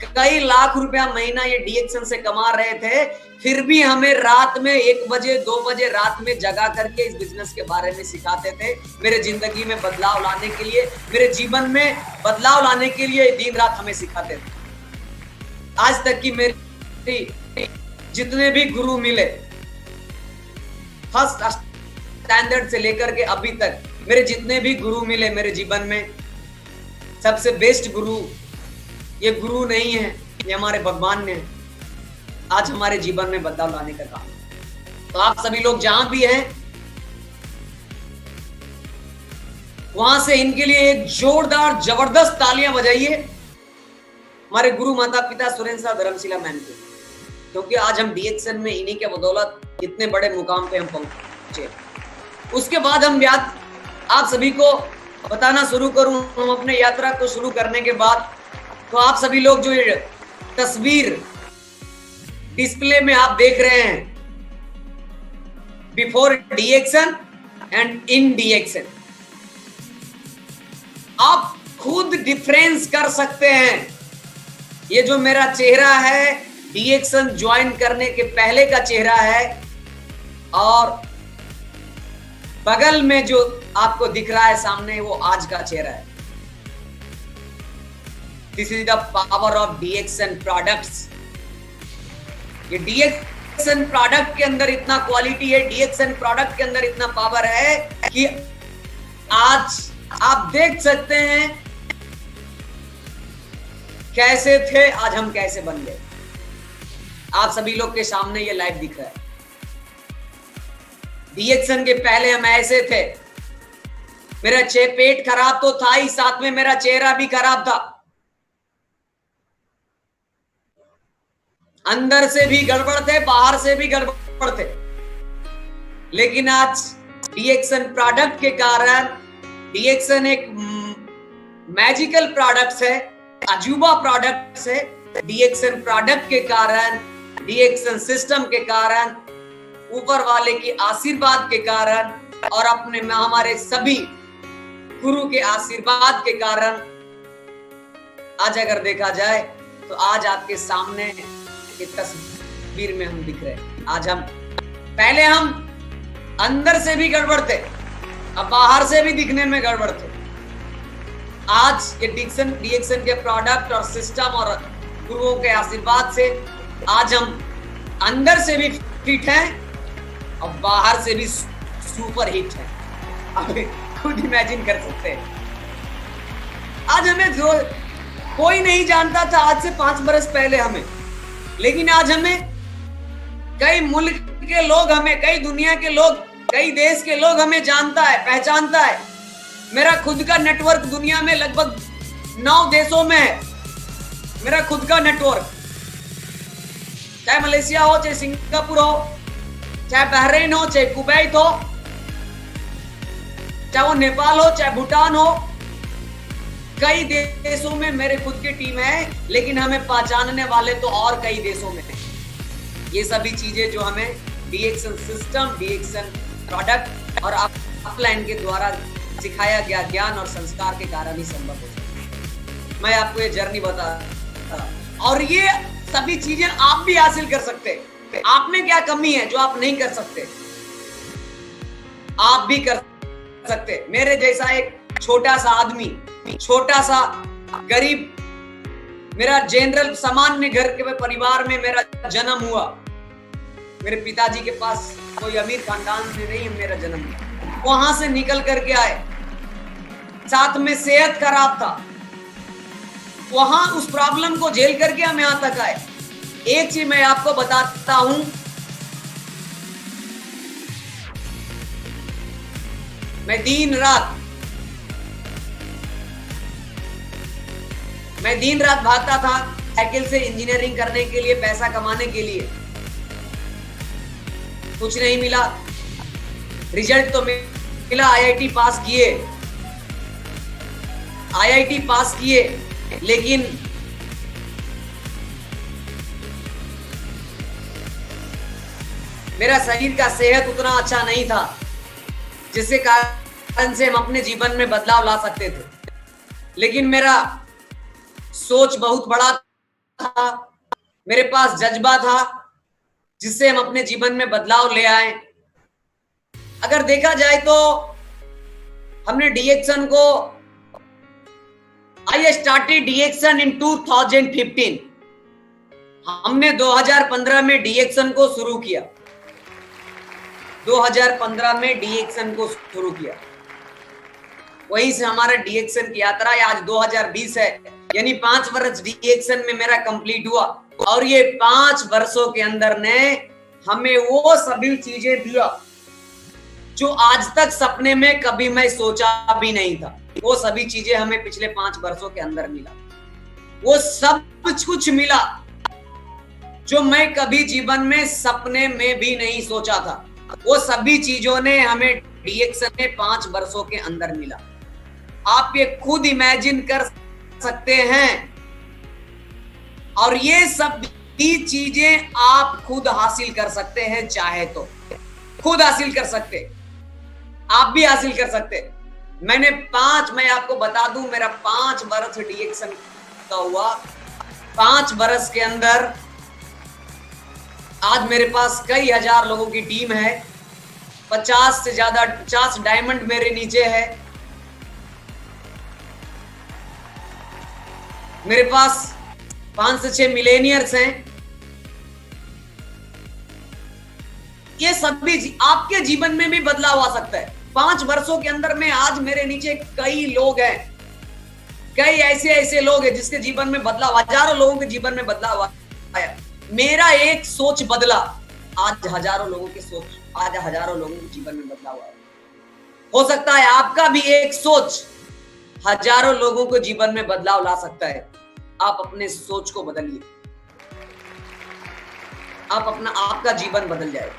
कई लाख रुपया महीना ये डीएक्सन से कमा रहे थे, फिर भी हमें रात में 1 बजे 2 बजे रात में जगा करके इस बिजनेस के बारे में सिखाते थे। मेरे जिंदगी में बदलाव लाने के लिए, मेरे जीवन में बदलाव लाने के लिए दिन रात हमें सिखाते थे। आज तक की मेरी जितने भी गुरु मिले, फर्स्ट स्टैंडर्ड से लेकर के अभी तक मेरे जितने भी गुरु मिले मेरे जीवन में, सबसे बेस्ट गुरु ये गुरु नहीं है, ये हमारे भगवान ने आज हमारे जीवन में बदलाव लाने का काम। तो आप सभी लोग जहां भी हैं वहां से इनके लिए एक जोरदार जबरदस्त तालियां बजाइए हमारे गुरु माता पिता सुरेंद्र साहब धर्मशिला मैन को, क्योंकि आज हम डीएक्सन में इन्हीं के बदौलत इतने बड़े मुकाम पे हम पहुंचे। उसके बाद हम आप सभी को बताना शुरू करूं, हम अपने यात्रा को शुरू करने के बाद, तो आप सभी लोग जो ये तस्वीर डिस्प्ले में आप देख रहे हैं, बिफोर डीएक्सन एंड इन डीएक्सन, आप खुद डिफरेंस कर सकते हैं। ये जो मेरा चेहरा है डीएक्सन ज्वाइन करने के पहले का चेहरा है, और बगल में जो आपको दिख रहा है सामने, वो आज का चेहरा है। This is the power of DXN products. ये डीएक्सन प्रोडक्ट के अंदर इतना क्वालिटी है, डीएक्सन प्रोडक्ट के अंदर इतना पावर है कि आज आप देख सकते हैं कैसे थे, आज हम कैसे बन गए। आप सभी लोग के सामने ये लाइव दिख रहा है। डीएक्सन के पहले हम ऐसे थे, मेरा पेट खराब तो था ही, साथ में मेरा चेहरा भी खराब था, अंदर से भी गड़बड़ थे, बाहर से भी गड़बड़ थे। लेकिन आज डीएक्सन प्रोडक्ट के कारण, डीएक्सन एक मैजिकल प्रोडक्ट है, अजूबा प्रोडक्ट है। डीएक्सन प्रोडक्ट के कारण, डीएक्सन सिस्टम के कारण, ऊपर वाले की आशीर्वाद के कारण, और अपने में हमारे सभी गुरु के आशीर्वाद के कारण आज अगर देखा जाए तो आज आपके सामने एक तस्वीर में हम दिख रहे हैं। आज हम, पहले हम अंदर से भी गड़बड़ थे, अब बाहर से भी दिखने में गड़बड़ थे। आज ये डीएक्सन के प्रोडक्ट और सिस्टम और गुरुओं के आशीर्वाद से आज हम अंदर से भी फिट हैं और बाहर से भी सुपर हिट है। आप खुद इमेजिन कर सकते हैं। आज हमें जो कोई नहीं जानता था आज से 5 बरस पहले हमें, लेकिन आज हमें कई मुल्क के लोग, हमें कई दुनिया के लोग, कई देश के लोग हमें जानता है, पहचानता है। मेरा खुद का नेटवर्क दुनिया में लगभग 9 देशों में है। मेरा खुद का नेटवर्क, चाहे मलेशिया हो, चाहे सिंगापुर हो, चाहे बहरीन हो, चाहे कुवैत हो, चाहे वो नेपाल हो, चाहे भूटान हो, कई देशों में मेरे खुद की टीम है। लेकिन हमें पहचानने वाले तो और कई देशों में है। ये सभी चीजें जो हमें डीएक्सन सिस्टम, डीएक्सन प्रोडक्ट और अपलाइन के द्वारा सिखाया गया ज्ञान और संस्कार के कारण ही संभव हो सकता। मैं आपको ये जर्नी बता, और ये सभी चीजें आप भी हासिल कर सकते हैं। आप में क्या कमी है जो आप नहीं कर सकते, आप भी कर सकते। मेरे जैसा एक छोटा सा आदमी, छोटा सा गरीब, मेरा जनरल सामान्य घर के परिवार में मेरा जन्म हुआ। मेरे पिताजी के पास कोई अमीर खानदान से नहीं मेरा जन्म हुआ। वहां से निकल करके आए, साथ में सेहत खराब था, वहां उस प्रॉब्लम को झेल करके हम यहां तक आए। एक चीज मैं आपको बताता हूं, मैं दिन रात भागता था साइकिल से इंजीनियरिंग करने के लिए, पैसा कमाने के लिए। कुछ नहीं मिला, रिजल्ट तो मिला, आईआईटी पास किए, लेकिन मेरा शरीर का सेहत उतना अच्छा नहीं था जिसके कारण से हम अपने जीवन में बदलाव ला सकते थे। लेकिन मेरा सोच बहुत बड़ा था, मेरे पास जज्बा था, जिससे हम अपने जीवन में बदलाव ले आए। अगर देखा जाए तो हमने डीएक्शन को, आई स्टार्टेड डीएक्शन इन 2015। हमने 2015 में डीएक्शन को शुरू किया। 2015 में डीएक्शन को शुरू किया, वहीं से हमारा डीएक्शन की यात्रा आज 2020 है, यानी 5 वर्ष डीएक्शन में मेरा कंप्लीट हुआ। और ये 5 वर्षों के अंदर ने हमें वो सभी चीजें दिया जो आज तक सपने में कभी मैं सोचा भी नहीं था। वो सभी चीजें हमें पिछले 5 वर्षों के अंदर मिला। वो सब कुछ मिला जो मैं कभी जीवन में सपने में भी नहीं सोचा था। वो सभी चीजों ने हमें डीएक्शन में 5 वर्षों के अंदर मिला। आप ये खुद इमेजिन कर सकते हैं, और ये सभी चीजें आप खुद हासिल कर सकते हैं, चाहे तो खुद हासिल कर सकते, आप भी हासिल कर सकते। मैं आपको बता दूं, मेरा 5 वर्ष डीएक्शन का हुआ। 5 वर्ष के अंदर आज मेरे पास कई हजार लोगों की टीम है। 50 से ज्यादा 50 डायमंड मेरे नीचे है। मेरे पास 5 से 6 मिलेनियर्स हैं। ये सभी आपके जीवन में भी बदलाव आ सकता है। 5 वर्षों के अंदर में आज मेरे नीचे कई लोग हैं, कई ऐसे लोग हैं जिसके जीवन में बदलाव, हजारों लोगों के जीवन में बदलाव आया। मेरा एक सोच बदला, आज हजारों लोगों के जीवन में बदलाव आया। हो सकता है आपका भी एक सोच हजारों लोगों को जीवन में बदलाव ला सकता है। आप अपने सोच को बदलिए, आपका जीवन बदल जाए।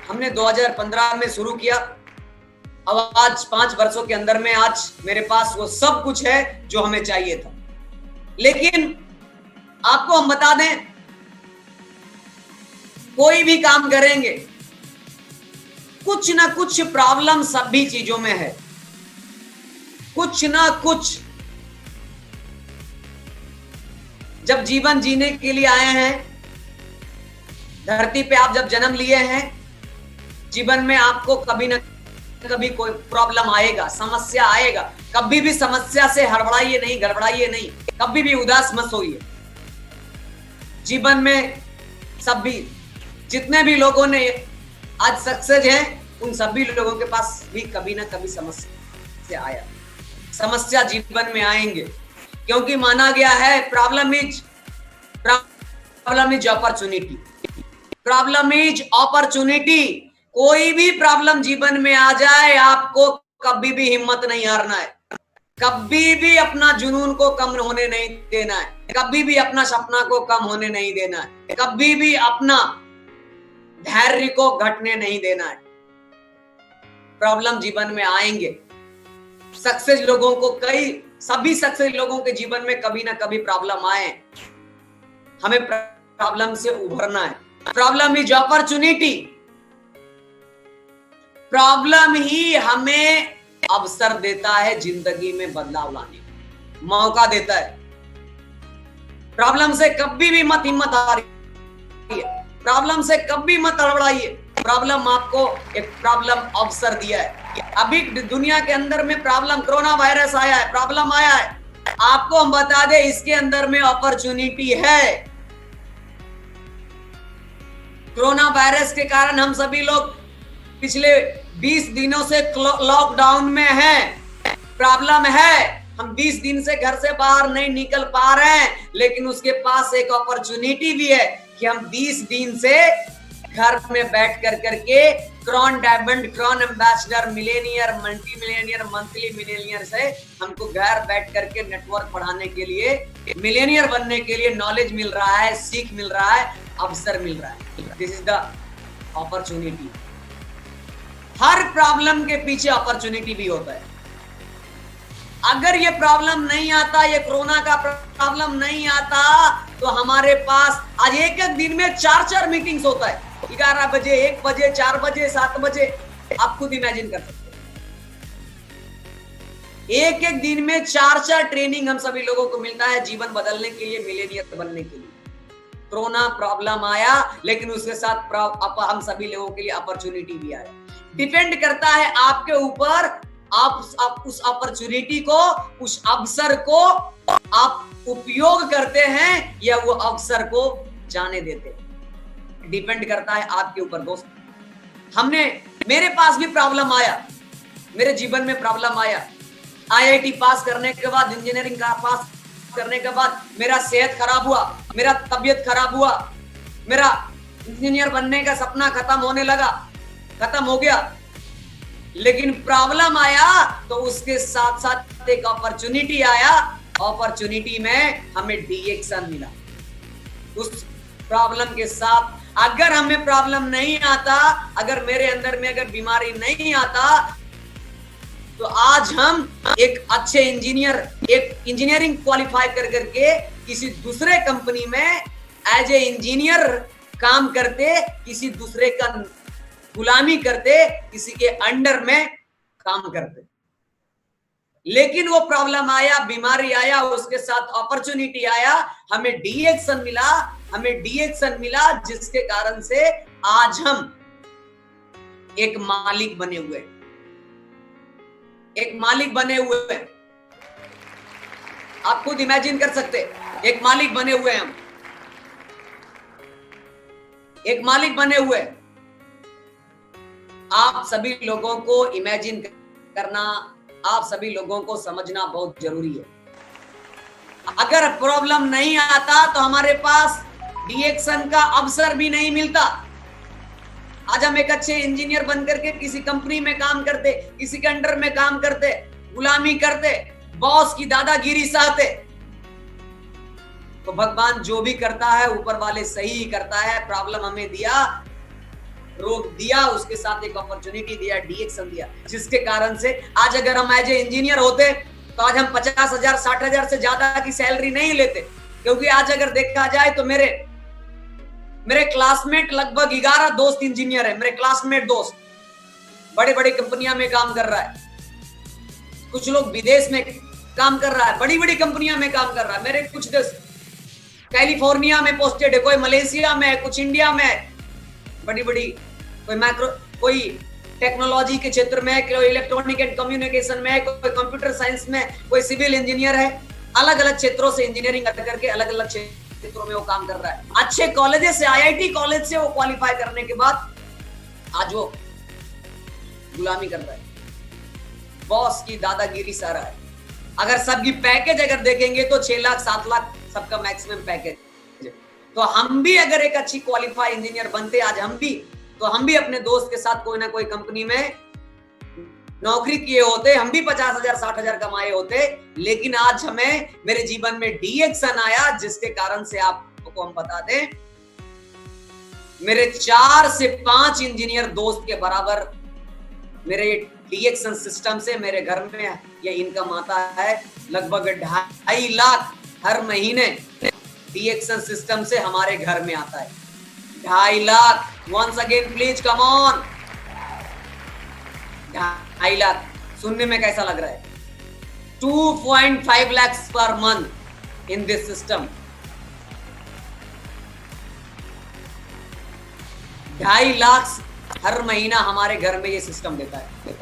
हमने 2015 में शुरू किया, अब आज 5 वर्षों के अंदर में आज मेरे पास वो सब कुछ है जो हमें चाहिए था। लेकिन आपको हम बता दें, कोई भी काम करेंगे, कुछ ना कुछ प्रॉब्लम सभी चीजों में है, कुछ ना कुछ। जब जीवन जीने के लिए आए हैं, धरती पे आप जब जन्म लिए हैं, जीवन में आपको कभी ना कभी कोई प्रॉब्लम आएगा, समस्या आएगा। कभी भी समस्या से हड़बड़ाइए नहीं, गड़बड़ाइए नहीं, कभी भी उदास मत होइए। जीवन में सभी जितने भी लोगों ने आज सक्सेस हैं, उन सभी लोगों के पास भी कभी ना कभी समस्या आया। समस्या जीवन में आएंगे, क्योंकि माना गया है problem is opportunity. Problem is opportunity. कोई भी प्रॉब्लम जीवन में आ जाए, आपको कभी भी हिम्मत नहीं हारना है, कभी भी अपना जुनून को कम होने नहीं देना है, कभी भी अपना सपना को कम होने नहीं देना है, कभी भी अपना धैर्य को घटने नहीं देना है। प्रॉब्लम जीवन में आएंगे। सक्सेस लोगों को सभी सक्सेस लोगों के जीवन में कभी ना कभी प्रॉब्लम आए। हमें प्रॉब्लम से उभरना है। Problem is opportunity. प्रॉब्लम ही हमें अवसर देता है जिंदगी में बदलाव लाने का, मौका देता है। प्रॉब्लम से कभी भी मत हिम्मत हारिए, प्रॉब्लम से कभी मत हड़बड़ाइए। प्रॉब्लम आपको एक प्रॉब्लम अवसर दिया है। अभी दुनिया के अंदर में प्रॉब्लम, कोरोना वायरस आया है, प्रॉब्लम आया है, आपको हम बता दें इसके अंदर में अपॉर्चुनिटी है। कोरोना वायरस के कारण हम सभी लोग पिछले 20 दिनों से लॉकडाउन में हैं। प्रॉब्लम है, हम 20 दिन से घर से बाहर नहीं निकल पा रहे हैं, लेकिन उसके पास एक अपॉर्चुनिटी भी है कि हम 20 दिन से घर में बैठ करके crown diamond, crown ambassador, millionaire, multi millionaire, monthly millionaire से हमको घर बैठ करके नेटवर्क बढ़ाने के लिए, मिलेनियर बनने के लिए नॉलेज मिल रहा है, सीख मिल रहा है, अवसर मिल रहा है। This is the opportunity. Her problem के पीछे अपॉर्चुनिटी भी होता है। अगर ये प्रॉब्लम नहीं आता, ये कोरोना का प्रॉब्लम नहीं आता, तो हमारे पास आज एक दिन में 4 मीटिंग्स होता है। 11 बजे, 1 बजे, 4 बजे, 7 बजे, आप खुद इमेजिन कर सकते हैं। एक दिन में 4 ट्रेनिंग हम सभी लोगों को मिलता है जीवन बदलने के लिए, मिलेनियर बनने के लिए। कोरोना प्रॉब्लम आया, लेकिन उसके साथ हम सभी लोगों के लिए अपॉर्चुनिटी भी आया। डिपेंड करता है आपके ऊपर, आप उस अपॉर्चुनिटी को, उस अवसर को आप उपयोग करते हैं या वो अवसर को जाने देते हैं। डिपेंड करता है आपके ऊपर दोस्त। मेरे पास भी प्रॉब्लम आया, मेरे जीवन में प्रॉब्लम आया। आईआईटी पास करने के बाद, इंजीनियरिंग का पास करने के बाद मेरा सेहत खराब हुआ, मेरा तबीयत खराब हुआ, मेरा इंजीनियर बनने का सपना खत्म होने लगा, खत्म हो गया। लेकिन प्रॉब्लम आया तो उसके साथ साथ एक अपॉर्चुनिटी आया। अपॉर्चुनिटी में हमें डीएक्सन मिला। उस प्रॉब्लम के साथ अगर हमें प्रॉब्लम नहीं आता, अगर मेरे अंदर में अगर बीमारी नहीं आता, तो आज हम एक अच्छे इंजीनियर, एक इंजीनियरिंग क्वालिफाई कर करके किसी दूसरे कंपनी में एज ए इंजीनियर काम करते, किसी दूसरे का गुलामी करते, किसी के अंडर में काम करते। लेकिन वो प्रॉब्लम आया, बीमारी आया, उसके साथ अपॉर्चुनिटी आया, हमें डीएक्सन मिला, जिसके कारण से आज हम एक मालिक बने हुए आप खुद इमेजिन कर सकते, एक मालिक बने हुए हम, एक मालिक बने हुए। आप सभी लोगों को इमेजिन करना, आप सभी लोगों को समझना बहुत जरूरी है। अगर प्रॉब्लम नहीं आता तो हमारे पास डीएक्सन का अवसर भी नहीं मिलता। आज हम एक अच्छे इंजीनियर बनकर के किसी कंपनी में काम करते, किसी के अंडर में काम करते, गुलामी करते, बॉस की दादागिरी सहते। तो भगवान जो भी करता है ऊपर वाले सही ही करता है। प्रॉब्लम हमें दिया, रोक दिया, उसके साथ एक अपॉर्चुनिटी दिया, डीएक्सन दिया, जिसके कारण से आज अगर हम एज ए इंजीनियर होते तो आज हम 50,000 60,000 से ज्यादा की सैलरी नहीं लेते। क्योंकि आज अगर देखा जाए तो मेरे क्लासमेट लगभग 11 दोस्त इंजीनियर है। मेरे क्लासमेट दोस्त बड़े बड़ी कंपनियां में काम कर रहा है, कुछ लोग विदेश में काम कर रहा है, बड़ी बड़ी कंपनियां में काम कर रहा है। मेरे कुछ दोस्त कैलिफोर्निया में पोस्टेड है, कोई मलेशिया में, कुछ इंडिया में, बड़ी बड़ी, कोई टेक्नोलॉजी के क्षेत्र में, कोई इलेक्ट्रॉनिक एंड कम्युनिकेशन में, कोई कंप्यूटर साइंस में, कोई सिविल इंजीनियर है। अलग अलग क्षेत्रों से इंजीनियरिंग करके अलग अलग क्षेत्रों में वो काम कर रहा है। अच्छे कॉलेज से, आईआईटी कॉलेज से वो क्वालिफाई करने के बाद आज वो गुलामी कर रहा है, बॉस की दादागिरी सह रहा है। अगर सबकी पैकेज अगर देखेंगे तो 6 लाख 7 लाख सबका मैक्सिमम पैकेज। तो हम भी अगर एक अच्छी क्वालिफाई इंजीनियर बनते आज हम भी अपने दोस्त के साथ कोई ना कोई कंपनी में नौकरी किए होते, हम भी 50,000 60,000 कमाए होते। लेकिन आज हमें, मेरे जीवन में डीएक्सन आया, जिसके कारण से आपको हम बता दें, मेरे 4 से 5 इंजीनियर दोस्त के बराबर मेरे डीएक्सन सिस्टम से मेरे घर में ये इनकम आता है। लगभग 2.5 लाख हर महीने डीएक्सन सिस्टम से हमारे घर में आता है। 2.5 lakh. Once again please come on, 2.5 lakh सुनने में कैसा लग रहा है? 2.5 lakhs per month in this system. 2.5 lakh हर महीना हमारे घर में ये सिस्टम देता है।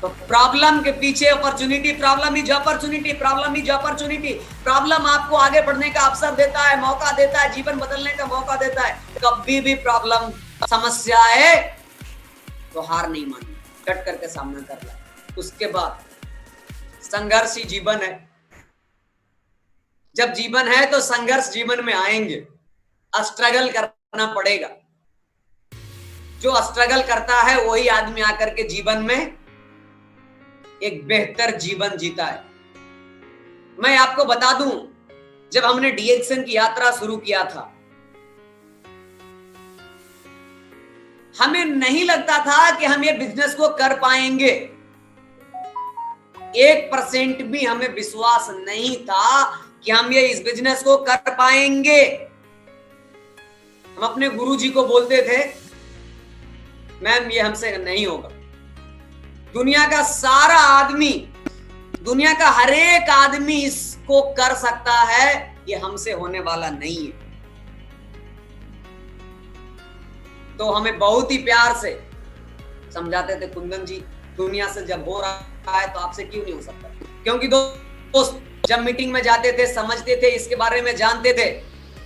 तो प्रॉब्लम के पीछे opportunity, problem is opportunity, problem is opportunity. Problem आपको आगे बढ़ने का अवसर देता है, मौका देता है, जीवन बदलने का मौका देता है। कभी भी प्रॉब्लम, समस्या है तो हार नहीं माननी, डट करके सामना करना। उसके बाद संघर्ष ही जीवन है। जब जीवन है तो संघर्ष जीवन में आएंगे, स्ट्रगल करना पड़ेगा। जो स्ट्रगल करता है वही आदमी आकर के जीवन में एक बेहतर जीवन जीता है। मैं आपको बता दूं, जब हमने डीएक्सन की यात्रा शुरू किया था, हमें नहीं लगता था कि हम ये बिजनेस को कर पाएंगे। 1% भी हमें विश्वास नहीं था कि हम ये इस बिजनेस को कर पाएंगे। हम अपने गुरुजी को बोलते थे, मैम ये हमसे नहीं होगा। दुनिया का सारा आदमी, दुनिया का हर एक आदमी इसको कर सकता है, ये हमसे होने वाला नहीं है। तो हमें बहुत ही प्यार से समझाते थे, कुंदन जी दुनिया से जब हो रहा है तो आपसे क्यों नहीं हो सकता। क्योंकि दोस्त जब मीटिंग में जाते थे, समझते थे, इसके बारे में जानते थे,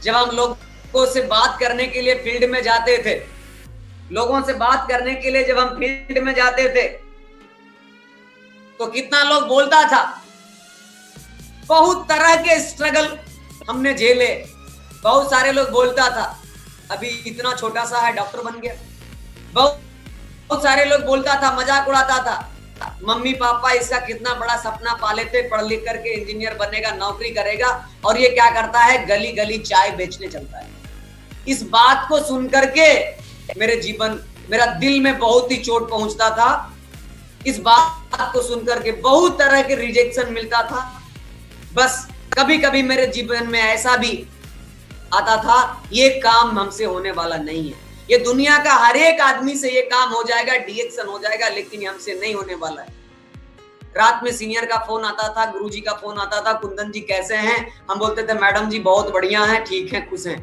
जब हम लोगों से बात करने के लिए फील्ड में जाते थे, लोगों से बात करने के लिए जब हम फील्ड में जाते थे तो कितना लोग बोलता था, बहुत तरह के स्ट्रगल हमने झेले, बहुत सारे लोग बोलता था अभी इतना छोटा सा है डॉक्टर बन गया, बहुत सारे लोग बोलता था, मजाक उड़ाता था, मम्मी पापा इसका कितना बड़ा सपना पाले थे, पढ़ लिख करके इंजीनियर बनेगा, नौकरी करेगा, और ये क्या करता है, गली गली चाय बेचने चलता है। इस बात को सुन करके मेरा दिल में बहुत ही चोट पहुंचता था। इस बात को सुनकर के बहुत तरह के रिजेक्शन मिलता था। बस कभी कभी मेरे जीवन में ऐसा भी आता था, ये काम हमसे होने वाला नहीं है, ये दुनिया का हर एक आदमी से ये काम हो जाएगा, डीएक्शन हो जाएगा, लेकिन ये हमसे नहीं होने वाला है। रात में सीनियर का फोन आता था, गुरुजी का फोन आता था, कुंदन जी कैसे हैं? हम बोलते थे मैडम जी बहुत बढ़िया हैं, ठीक हैं, खुश हैं।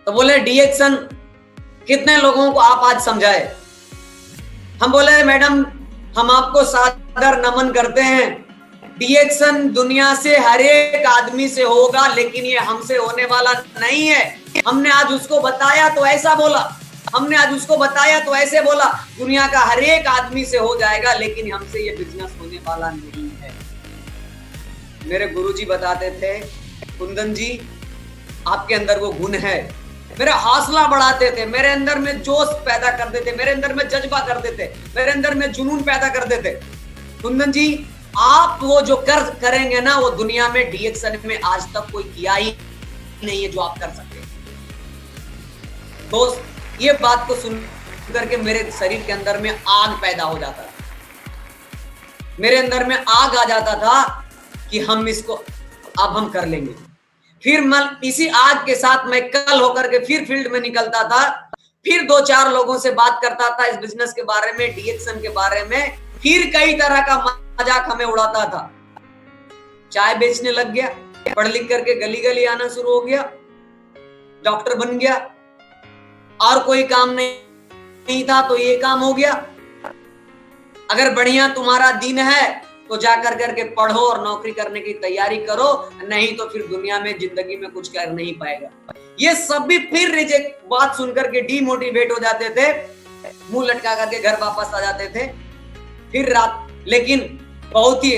तो बोले डीएक्शन कितने लोगों को आप आज समझाए? हम बोले मैडम हम आपको सादर नमन करते हैं, डीएक्शन दुनिया से हर एक आदमी से होगा, लेकिन ये हमसे होने वाला नहीं है। हमने आज उसको बताया तो ऐसा बोला, हमने आज उसको बताया तो ऐसे बोला, दुनिया का हर एक आदमी से हो जाएगा, लेकिन हमसे ये बिजनेस होने वाला नहीं है। मेरे गुरुजी बताते थे, कुंदन जी आपके अंदर वो गुण है। मेरा हौसला बढ़ाते थे, मेरे अंदर में जोश पैदा करते थे, मेरे अंदर में जज्बा करते थे, मेरे अंदर में जुनून पैदा करते थे। कुंदन जी आप वो जो करेंगे ना, वो दुनिया में डीएक्शन में आज तक कोई किया ही नहीं है जो आप कर सकते हैं। दोस्त ये बात को सुन करके मेरे शरीर के अंदर में आग पैदा हो जाता था, मेरे अंदर में आग आ जाता था कि हम इसको अब हम कर लेंगे। फिर मैं इसी आग के साथ मैं कल होकर के फिर फील्ड में निकलता था, फिर 2-4 लोगों से बात करता था इस बिजनेस के बारे में, डीएक्शन के बारे में, फिर कई तरह का मजाक हमें उड़ाता था। चाय बेचने लग गया, पढ़ लिख करके गली गली आना शुरू हो गया, डॉक्टर बन गया, और कोई काम नहीं था तो ये काम हो गया। अगर बढ़िया तुम्हारा दिन है तो जाकर करके पढ़ो और नौकरी करने की तैयारी करो, नहीं तो फिर दुनिया में जिंदगी में कुछ कर नहीं पाएगा। ये सब भी फिर रिजेक्ट बात सुनकर के डीमोटिवेट हो जाते थे, मुंह लटका करके घर वापस आ जाते थे। फिर रात, लेकिन बहुत ही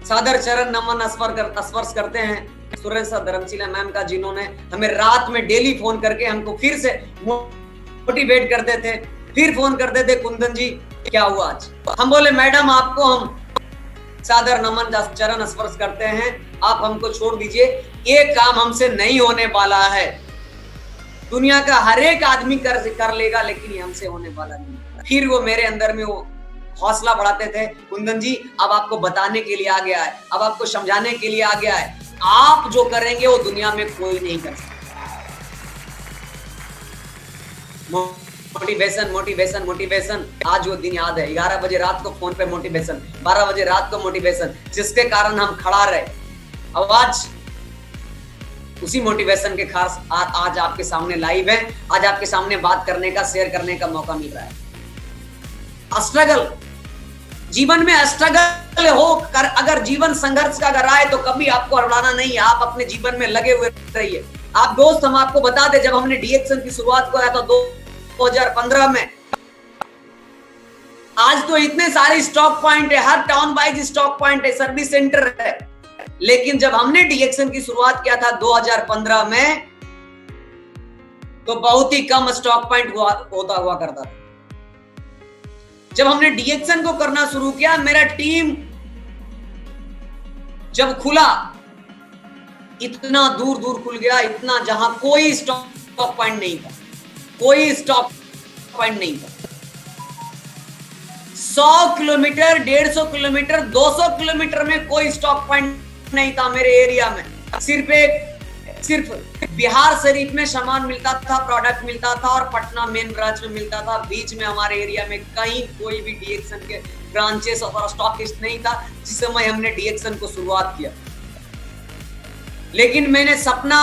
सादर चरण नमन स्पर्श करते हैं सुरेश धर्मशिला मैम का, जिन्होंने हमें रात में डेली फोन करके हमको फिर से मोटिवेट करते थे। फिर फोन करते थे, कुंदन जी क्या हुआ आज? हम बोले मैडम आपको हम सादर नमन चरण स्पर्श करते हैं, आप हमको छोड़ दीजिए, ये काम हमसे नहीं होने वाला है। दुनिया का हर एक आदमी कर लेगा, लेकिन ये हमसे होने वाला नहीं। फिर वो मेरे अंदर में वो हौसला बढ़ाते थे, कुंदन जी अब आपको बताने के लिए आ गया है, अब आपको समझाने के लिए आ गया है, आप जो करेंगे वो दुनिया में कोई नहीं कर सकता। मोटिवेशन मोटिवेशन मोटिवेशन, आज वो दिन याद है। 11 बजे रात को फोन पे मोटिवेशन, 12 बजे रात को मोटिवेशन, जिसके कारण हम खड़ा रहे। अब आज उसी मोटिवेशन के खास आज आपके सामने लाइव है, आज आपके सामने बात करने का, शेयर करने का मौका मिल रहा है। स्ट्रगल, जीवन में स्ट्रगल हो कर, अगर जीवन संघर्ष का अगर आए तो कभी आपको हड़बड़ाना नहीं है, आप अपने जीवन में लगे हुए रहिए। आप दोस्त हम आपको बता दें, जब हमने डीएक्शन की शुरुआत किया था 2015 में, आज तो इतने सारे स्टॉक पॉइंट है, हर टाउन वाइज स्टॉक पॉइंट है, सर्विस सेंटर है, लेकिन जब हमने डीएक्शन की शुरुआत किया था 2015 में, तो बहुत ही कम स्टॉक पॉइंट हुआ करता था। जब हमने डीएक्शन को करना शुरू किया, मेरा टीम जब खुला, इतना दूर दूर खुल गया, इतना जहां कोई स्टॉक पॉइंट नहीं था, कोई स्टॉप पॉइंट नहीं था। 100 किलोमीटर, 150 किलोमीटर, 200 किलोमीटर में कोई स्टॉक पॉइंट नहीं था मेरे एरिया में। सिर्फ बिहार शरीफ में सामान मिलता था, प्रोडक्ट मिलता था, और पटना मेन ब्रांच में मिलता था। बीच में हमारे एरिया में कहीं कोई भी डीएक्शन के ब्रांचेस और स्टॉकिस्ट नहीं था जिस समय हमने डीएक्शन को शुरुआत किया। लेकिन मैंने सपना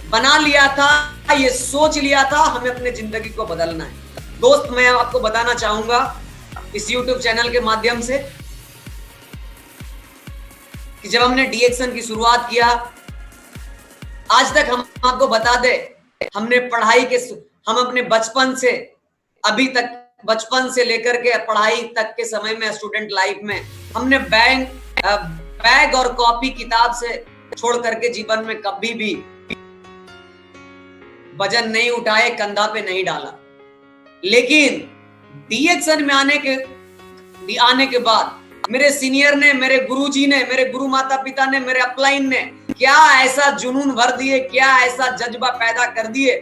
बना लिया था, ये सोच लिया था हमें अपने जिंदगी को बदलना है। दोस्त, मैं आपको बताना चाहूंगा इस YouTube चैनल के माध्यम से कि जब हमने डीएक्सन की शुरुआत किया, आज तक हम आपको बता दे, हमने पढ़ाई के, हम अपने बचपन से अभी तक, बचपन से लेकर के पढ़ाई तक के समय में, स्टूडेंट लाइफ में, हमने बैग और कॉपी किताब से छोड़ करके जीवन में कभी भी वजन नहीं उठाए, कंधा पे नहीं डाला। लेकिन डीएक्सन में आने के बाद मेरे सीनियर ने, मेरे गुरुजी ने, मेरे गुरु माता पिता ने, मेरे अपलाइन ने क्या ऐसा जुनून भर दिए, क्या ऐसा जज्बा पैदा कर दिए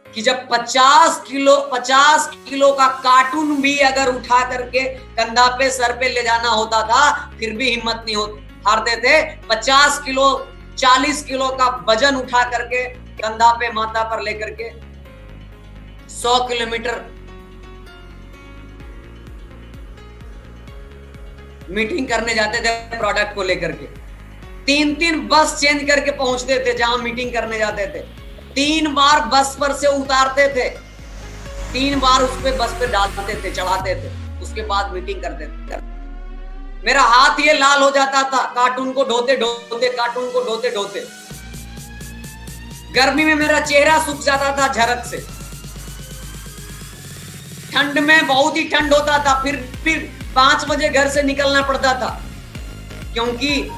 कि जब 50 किलो का कार्टून भी अगर उठा करके कंधा पे, सर पे ले जाना होता था, फिर भी हिम्मत नहीं हारते थे। 50 किलो, 40 किलो का वजन उठा करके कंधा पे, माथा पर लेकर के 100 किलोमीटर मीटिंग करने जाते थे प्रोडक्ट को लेकर के। 3 बस चेंज करके पहुंचते थे जहां मीटिंग करने जाते थे। 3 बार बस पर से उतारते थे, 3 बार उस पे बस पे डालते थे, चढ़ाते थे, उसके बाद मीटिंग करते थे। मेरा हाथ ये लाल हो जाता था कार्टून को ढोते ढोते। गर्मी में मेरा चेहरा सूख जाता था झरक से। ठंड में बहुत ही ठंड होता था, फिर 5 बजे घर से निकलना पड़ता था, क्योंकि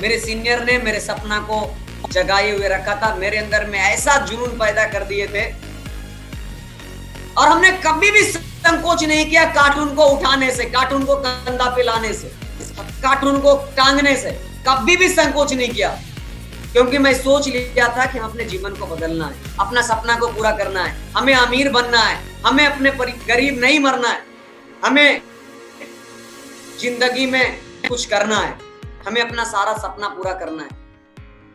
मेरे सीनियर ने मेरे सपना को जगाए हुए रखा था, मेरे अंदर में ऐसा जुनून पैदा कर दिए थे। और हमने कभी भी संकोच नहीं किया कार्टून को उठाने से, कार्टून को कंधा पे लाने से, कार्टून को टांगने से, कभी भी संकोच नहीं किया, क्योंकि मैं सोच लिया था कि हम अपने जीवन को बदलना है, अपना सपना को पूरा करना है, हमें अमीर बनना है, हमें अपने गरीब नहीं मरना है, हमें जिंदगी में कुछ करना है, हमें अपना सारा सपना पूरा करना है।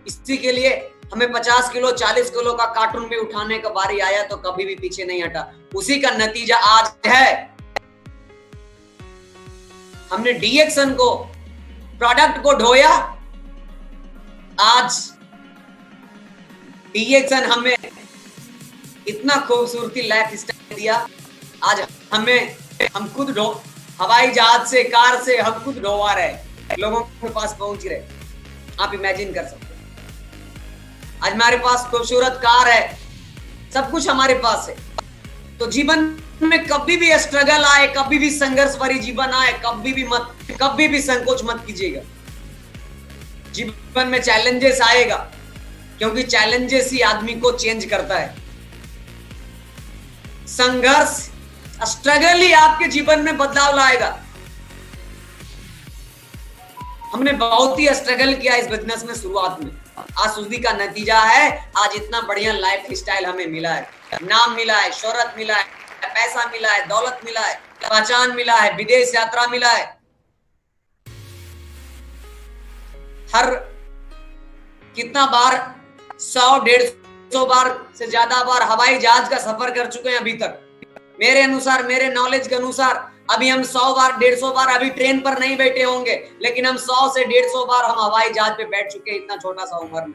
इसी के लिए हमें 50 किलो, 40 किलो का कार्टून भी उठाने का बारी आया तो कभी भी पीछे नहीं हटा। उसी का नतीजा आज है। हमने डीएक्सन को, प्रोडक्ट को ढोया। आज डीएक्सन हमें इतना खूबसूरती लाइफ स्टाइल दिया। आज हम खुद हवाई जहाज से, कार से हम खुद ढोवा रहे, लोगों के पास पहुंच रहे। आप इमेजिन कर सकते हैं। आज हमारे पास खूबसूरत कार है, सब कुछ हमारे पास है। तो जीवन में कभी भी स्ट्रगल आए, कभी भी संघर्ष भरी जीवन आए, कभी भी संकोच मत कीजिएगा। जीवन में चैलेंजेस आएगा, क्योंकि चैलेंजेस ही आदमी को चेंज करता है। संघर्ष, स्ट्रगल ही आपके जीवन में बदलाव लाएगा। हमने बहुत ही स्ट्रगल किया इस बिजनेस में शुरुआत में। आज उसी का नतीजा है, आज इतना बढ़िया लाइफ स्टाइल हमें मिला है, नाम मिला है, शोहरत मिला है, पैसा मिला है, दौलत मिला है, पहचान मिला है, विदेश यात्रा मिला है। हर कितना बार 100-150 बार से ज्यादा बार हवाई जहाज का सफर कर चुके हैं अभी तक। मेरे अनुसार, मेरे नॉलेज के अनुसार अभी हम 100 बार, 150 बार अभी ट्रेन पर नहीं बैठे होंगे, लेकिन हम 100 से 150 बार हम हवाई जहाज पे बैठ चुके हैं, इतना छोटा सा उम्र में।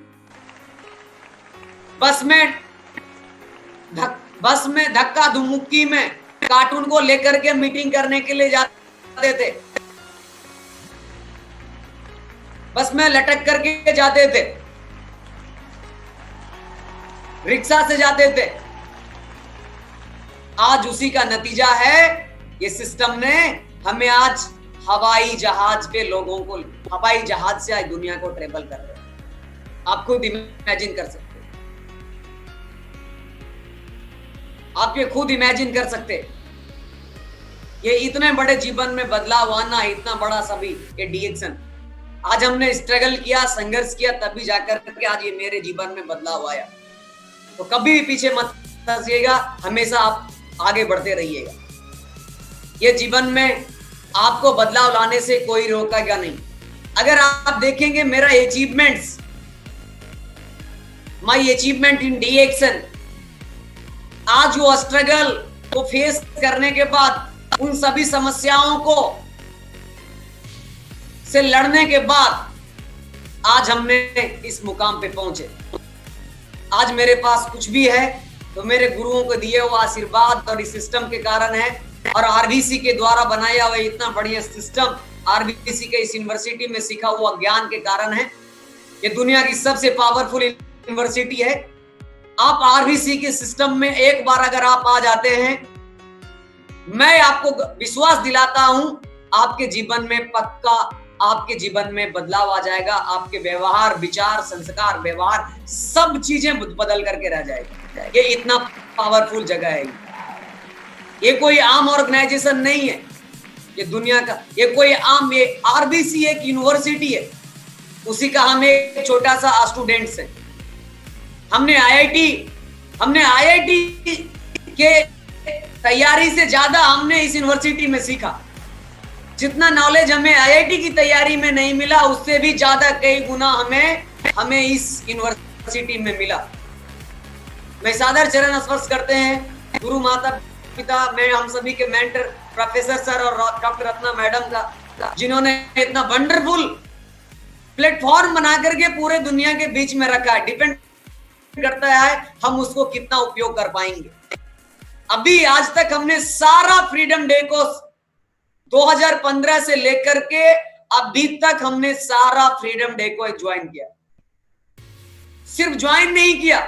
बस में धक्का धुमुक्की में कार्टून को लेकर के मीटिंग करने के लिए जाते थे, बस में लटक करके जाते थे, रिक्शा से जाते थे। आज उसी का नतीजा है, ये सिस्टम ने हमें आज हवाई जहाज पे लोगों को, हवाई जहाज से आज दुनिया को ट्रेवल कर रहे हैं। आप खुद इमेजिन कर सकते हैं, आप ये खुद इमेजिन कर सकते हैं। ये इतने बड़े जीवन में बदलाव आना, इतना बड़ा सभी ये डीएक्सन। आज हमने स्ट्रगल किया, संघर्ष किया, तभी जाकर के आज ये मेरे जीवन में बदलाव आया। तो कभी भी पीछे मत हटिएगा, हमेशा आप आगे बढ़ते रहिएगा। ये जीवन में आपको बदलाव लाने से कोई रोकेगा नहीं। अगर आप देखेंगे मेरा अचीवमेंट्स, माय अचीवमेंट इन डीएक्सन, आज वो स्ट्रगल को फेस करने के बाद, उन सभी समस्याओं को से लड़ने के बाद आज हमने इस मुकाम पे पहुंचे। आज मेरे पास कुछ भी है तो मेरे गुरुओं को दिए हुआ आशीर्वाद और इस सिस्टम के कारण है, और आरबीसी के द्वारा बनाया हुआ इतना बढ़िया सिस्टम, आरबीसी के इस यूनिवर्सिटी में सीखा हुआ ज्ञान के कारण है। ये दुनिया की सबसे पावरफुल यूनिवर्सिटी है। आप आरबीसी के सिस्टम में एक बार अगर आप आ जाते हैं, मैं आपको विश्वास दिलाता हूं, आपके जीवन में पक्का, आपके जीवन में बदलाव आ जाएगा। आपके व्यवहार, विचार, संस्कार, व्यवहार सब चीजें बदल करके रह जाएगी। ये इतना पावरफुल जगह है। ये कोई आम ऑर्गेनाइजेशन नहीं है, ये दुनिया का, ये कोई आम, ये आरबीसी एक यूनिवर्सिटी है, उसी का हम एक छोटा सा स्टूडेंट्स है। हमने आईआईटी के तैयारी से ज्यादा हमने इस यूनिवर्सिटी में सीखा। जितना नॉलेज हमें आईआईटी की तैयारी में नहीं मिला, उससे भी ज्यादा कई गुना हमें इस यूनिवर्सिटी में मिला। मैं सादर चरण स्पर्श करते हैं गुरु माता पिता, मैं हम सभी के मेंटर प्रोफेसर सर और डॉक्टर रत्ना मैडम का, जिन्होंने इतना वंडरफुल प्लेटफॉर्म बना करके पूरे दुनिया के बीच में रखा है। डिपेंड करता है हम उसको कितना उपयोग कर पाएंगे। अभी आज तक हमने सारा फ्रीडम डे को 2015 से लेकर के अभी तक हमने सारा फ्रीडम डे को ज्वाइन किया। सिर्फ ज्वाइन नहीं किया,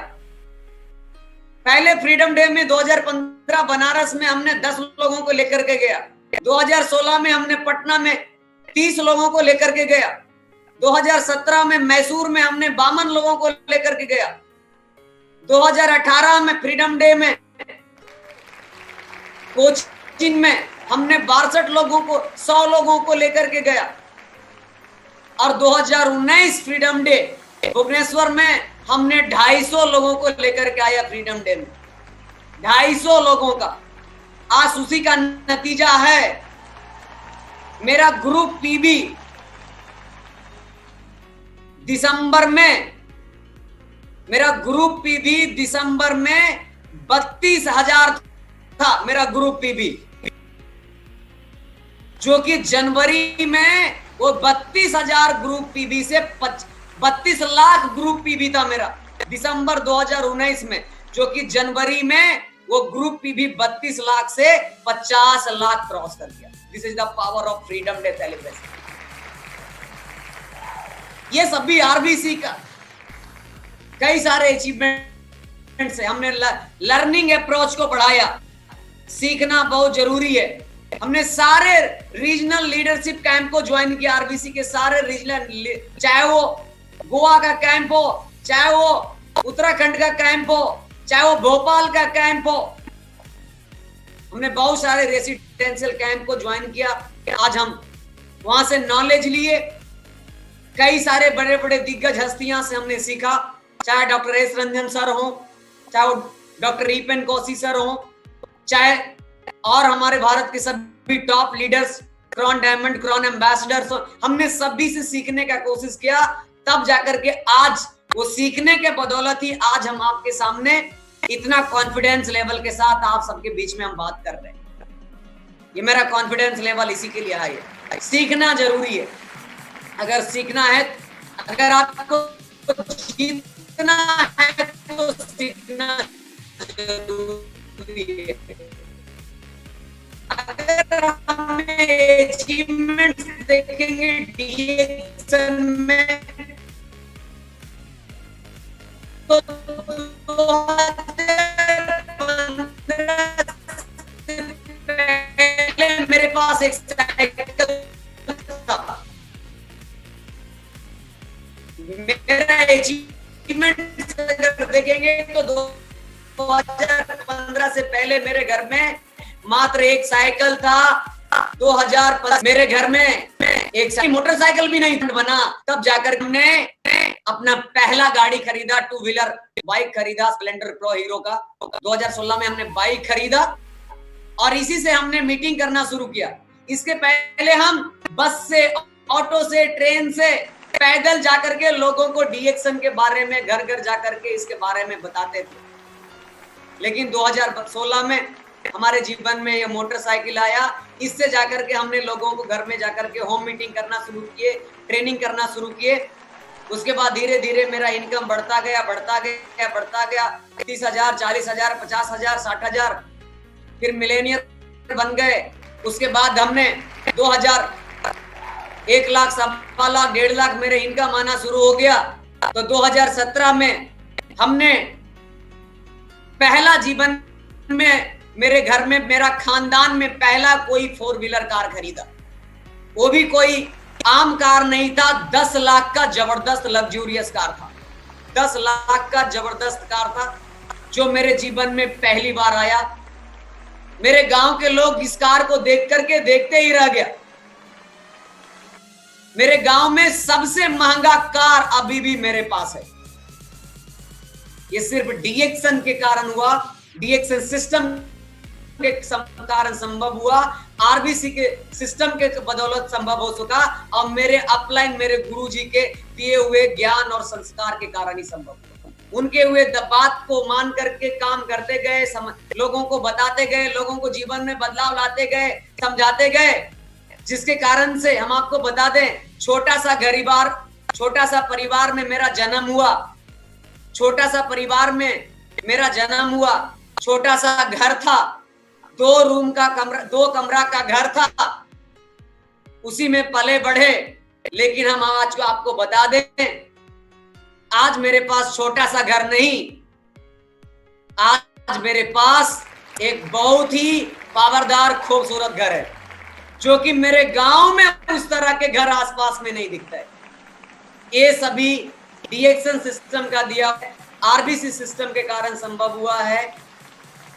पहले फ्रीडम डे में 2015 बनारस में हमने 10 लोगों को लेकर के गया। 2016 में हमने पटना में 30 लोगों को लेकर के गया। 2017 में मैसूर में हमने 52 लोगों को लेकर के गया। 2018 में फ्रीडम डे में कोचिन में हमने 62 लोगों को, 100 लोगों को लेकर के गया। और 2019 फ्रीडम डे भुवनेश्वर में हमने 250 लोगों को लेकर के आया। फ्रीडम डे में 250 लोगों का, आज उसी का नतीजा है मेरा ग्रुप पीबी दिसंबर में, मेरा ग्रुप पीबी दिसंबर में 32,000 था मेरा ग्रुप पीबी, जो कि जनवरी में वो 32,000 ग्रुप पीबी से 32 लाख ग्रुप पीबी था मेरा दिसंबर 2019 में, जो कि जनवरी में वो ग्रुप पीबी 32 लाख से 50 लाख क्रॉस कर गया। This is the power of freedom day celebration. ये सभी आरबीसी का कई सारे अचीवमेंट है। हमने लर्निंग अप्रोच को बढ़ाया, सीखना बहुत जरूरी है। हमने सारे रीजनल लीडरशिप कैंप को ज्वाइन किया, आरबीसी के सारे रीजनल, चाहे वो गोवा का कैंप हो, चाहे वो उत्तराखंड का कैंप हो, चाहे वो भोपाल का कैंप हो। हमने बहुत सारे रेसिडेंशियल कैंप को ज्वाइन किया। आज हम वहां से नॉलेज लिए, कई सारे बड़े बड़े दिग्गज हस्तियां से हमने सीखा, चाहे डॉक्टर एस रंजन सर हो, चाहे वो डॉक्टर रीपेन कोसी सर हो, चाहे और हमारे भारत के सभी top leaders, crown diamond, crown ambassadors, हमने सभी से सीखने का कोशिश किया। तब जाकर के आज वो सीखने के बदौलत ही आज हम आपके सामने इतना कॉन्फिडेंस लेवल के साथ आप सबके बीच में हम बात कर रहे हैं। ये मेरा कॉन्फिडेंस लेवल इसी के लिए है। सीखना जरूरी है। अगर सीखना है, अगर आपको जीतना है तो सीखना जरूरी है। अगर हमें अचीवमेंट्स देखेंगे डीएक्सन में तो 2015 से पहले मेरे पास एक साइकिल था। मेरा अचीवमेंट अगर देखेंगे तो 2015 से पहले मेरे घर में मात्र एक साइकिल था। 2015 मेरे घर में एक मोटरसाइकिल भी नहीं बना। तब जाकर हमने अपना पहला गाड़ी खरीदा, 2 व्हीलर बाइक खरीदा, स्प्लेंडर प्रो हीरो का। 2016 में हमने बाइक खरीदा और इसी से हमने मीटिंग करना शुरू किया। इसके पहले हम बस से, ऑटो से, ट्रेन से, पैदल जाकर के लोगों को डीएक्सन के बारे में घर घर जाकर के इसके बारे में बताते थे। लेकिन 2016 में हमारे जीवन में ये मोटरसाइकिल आया। इससे जाकर के हमने लोगों को घर में जाकर के होम मीटिंग करना शुरू किए, ट्रेनिंग करना शुरू किए। उसके बाद धीरे धीरे मेरा इनकम बढ़ता गया 30,000, 40,000, 50,000, 60,000, फिर मिलेनियर बन गए। उसके बाद हमने 2,000, 1 लाख, 1.25 लाख, 1.5 लाख मेरे इनकम आना शुरू हो गया। तो 2017 में हमने पहला जीवन में मेरे घर में, मेरा खानदान में पहला कोई 4 व्हीलर कार खरीदा। वो भी कोई आम कार नहीं था, 10 लाख का जबरदस्त लग्जूरियस कार था। 10 लाख का जबरदस्त कार था जो मेरे जीवन में पहली बार आया। मेरे गांव के लोग इस कार को देख करके देखते ही रह गया। मेरे गांव में सबसे महंगा कार अभी भी मेरे पास है। ये सिर्फ डीएक्सन के कारण हुआ, डीएक्सन सिस्टम के कारण संभव हुआ, आरबीसी के सिस्टम के बदौलत संभव हो सका, और मेरे अपलाइन, मेरे गुरुजी के दिए हुए ज्ञान और संस्कार के कारण ही संभव हुआ। उनके हुए बात को मान करके काम करते गए, लोगों को बताते गए, लोगों को जीवन में बदलाव लाते गए, समझाते गए, जिसके कारण से हम आपको बता दें, छोटा सा परिवार में मेरा जन्म हुआ। छोटा सा परिवार में मेरा जन्म हुआ, छोटा सा घर था, 2 कमरा का घर था, उसी में पले बढ़े। लेकिन हम आज को आपको बता दें, आज मेरे पास छोटा सा घर नहीं, आज मेरे पास एक बहुत ही पावरदार खूबसूरत घर है, जो कि मेरे गांव में उस तरह के घर आसपास में नहीं दिखता है। ये सभी डीएक्सन सिस्टम का दिया, आरबीसी सिस्टम के कारण संभव हुआ है।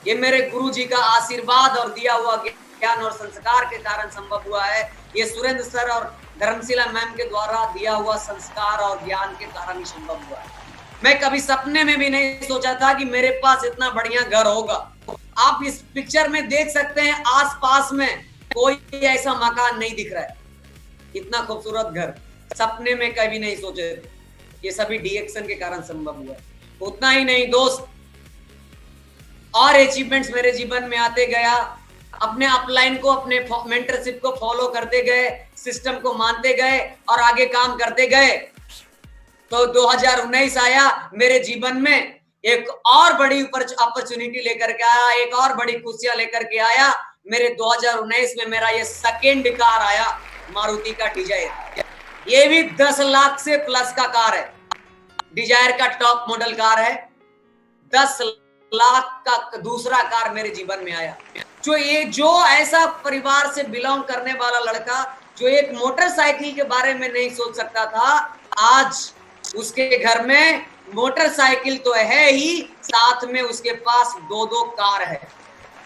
ये मेरे गुरुजी का आशीर्वाद और दिया हुआ ज्ञान और संस्कार के कारण संभव हुआ है। ये सुरेंद्र सर और धर्मशिला मैम के द्वारा दिया हुआ संस्कार और ज्ञान के कारण ही संभव हुआ है। मैं कभी सपने में भी नहीं सोचा था कि मेरे पास इतना बढ़िया घर होगा। आप इस पिक्चर में देख सकते हैं, आसपास में कोई ऐसा मकान नहीं दिख रहा है। इतना खूबसूरत घर सपने में कभी नहीं सोचे थे। ये सभी डीएक्सन के कारण संभव हुआ है। उतना ही नहीं दोस्त, और अचीवमेंट्स मेरे जीवन में आते गया। अपने अपलाइन को, अपने मेंटरशिप को फॉलो करते गए, सिस्टम को मानते गए और आगे काम करते गए। तो 2019 आया, मेरे जीवन में एक और बड़ी अपॉर्चुनिटी लेकर के आया, एक और बड़ी खुशियां लेकर के आया। मेरे 2019 में मेरा ये सेकेंड कार आया, मारुति का डिजायर। ये भी 10 लाख से प्लस का कार है, डिजायर का टॉप मॉडल कार है। 10 लाख का दूसरा कार मेरे जीवन में आया। जो ऐसा परिवार से बिलोंग करने वाला लड़का, जो एक मोटरसाइकिल के बारे में नहीं सोच सकता था, आज उसके घर में मोटरसाइकिल तो है ही, साथ में उसके पास 2 कार है,